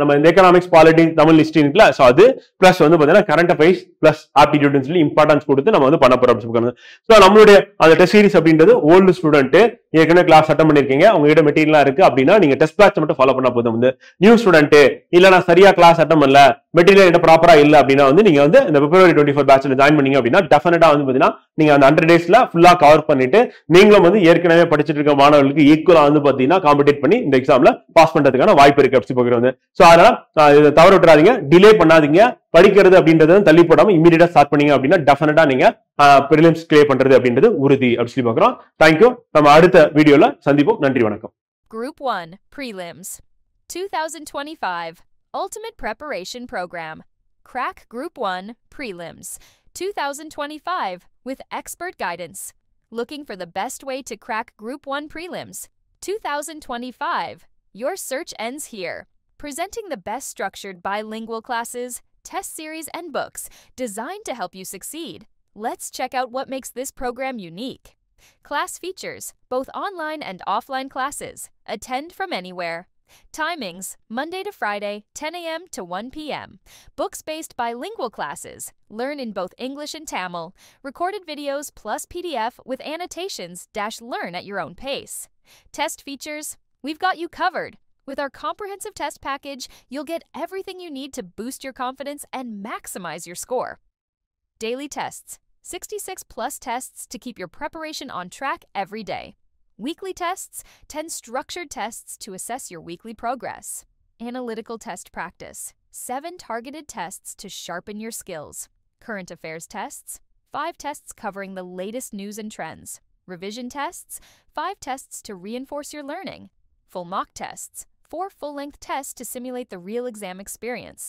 நம்ம இந்த எக்கனாமிக்ஸ், பாலிட்டி, தமிழ் ஹிஸ்டரி இருக்குல்ல, சோ அது பிளஸ் வந்து பாத்தீங்கன்னா கரண்ட் அஃபேர்ஸ் பிளஸ் ஆப்டிடியூட்னு சொல்லி இம்பார்ட்டன்ஸ் கொடுத்து நம்ம வந்து பண்ண போறோம். சோ நம்மளுடைய அந்த டெஸ்ட் சீரிஸ் அப்படின்றது ஓல்டு ஸ்டூடெண்ட் ஏற்கனவே கிளாஸ் அட்டன் பண்ணிருக்கீங்க, உங்ககிட்ட மெட்டீரியல் இருக்கு அப்படின்னா நீங்க டெஸ்ட் பேட்ச் மட்டும் ஃபாலோ பண்ணா போதும். வந்து நியூ ஸ்டூடெண்ட் இல்ல நான் சரியா கிளாஸ் அட்டன் பண்ணல, மெட்டீரியல் ப்ராப்பரா இல்ல அப்படின்னா வந்து நீங்க வந்து இந்த February 24 பேட்ச்ல ஜாயின் பண்ணீங்க அப்படின்னா டெஃபினட்டா வந்து பாத்தீங்கன்னா நீங்க அந்த 100 டேஸ்ல ஃபுல்லா கவர் பண்ணிட்டு நீங்களும் வந்து ஏற்கனவே படிச்சிட்டு இருக்க மாணவர்களுக்கு ஈக்குவலா வந்து பாத்தீங்கன்னா காம்படிட் பண்ணி இந்த எக்ஸாம்ல பாஸ் பண்றதுக்கான வாய்ப்பு இருக்கு அப்படி போகிறது. சோ அதனால இதை தவற விட்டுறாதீங்க, டிலே பண்ணாதீங்க. படிக்கிறது அப்படின்றது தள்ளி போடாம இமீடியட்டா ஸ்டார்ட் பண்ணீங்க அப்படின்னா டெஃபினட்டா நீங்க பிரிலிம்ஸ் கிளியர் பண்றது அப்படின்றது உறுதி அப்படி சொல்லி பாக்குறோம். தேங்க்யூ. நம்ம அடுத்த வீடியோல சந்திப்போம். நன்றி, வணக்கம். Group 1 Prelims 2025 Ultimate Preparation Program. Crack Group 1 Prelims 2025 with expert guidance. Looking for the best way to crack Group 1 Prelims 2025? Your search ends here. Presenting the best structured bilingual classes, test series, and books designed to help you succeed. Let's check out what makes this program unique. Class features both online and offline classes. Attend from anywhere. Timings Monday to Friday, 10 a.m. to 1 p.m. Books-based bilingual classes. Learn in both English and Tamil. Recorded videos plus PDF with annotations - learn at your own pace. Test features. We've got you covered. With our comprehensive test package, you'll get everything you need to boost your confidence and maximize your score. Daily tests. 66 plus tests to keep your preparation on track every day. Weekly tests, 10 structured tests to assess your weekly progress. Analytical test practice, 7 targeted tests to sharpen your skills. Current affairs tests, 5 tests covering the latest news and trends. Revision tests, 5 tests to reinforce your learning. Full mock tests, 4 full-length tests to simulate the real exam experience.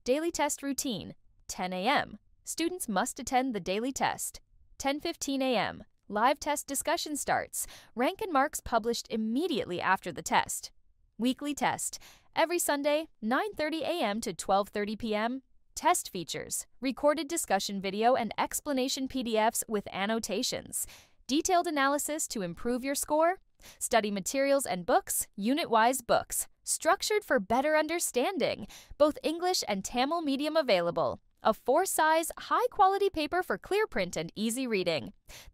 Daily test routine, 10 a.m. Students must attend the daily test. 10:15 a.m. Live test discussion starts. Rank and marks published immediately after the test. Weekly test. Every Sunday, 9:30 a.m. to 12:30 p.m. Test features. Recorded discussion video and explanation PDFs with annotations. Detailed analysis to improve your score. Study materials and books, unit-wise books. Structured for better understanding. Both English and Tamil medium available. A 4-size, high-quality paper for clear print and easy reading.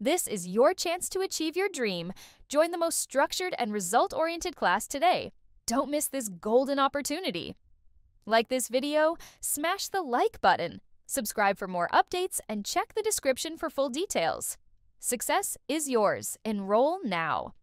This is your chance to achieve your dream. Join the most structured and result-oriented class today. Don't miss this golden opportunity. Like this video? Smash the like button. Subscribe for more updates and check the description for full details. Success is yours. Enroll now.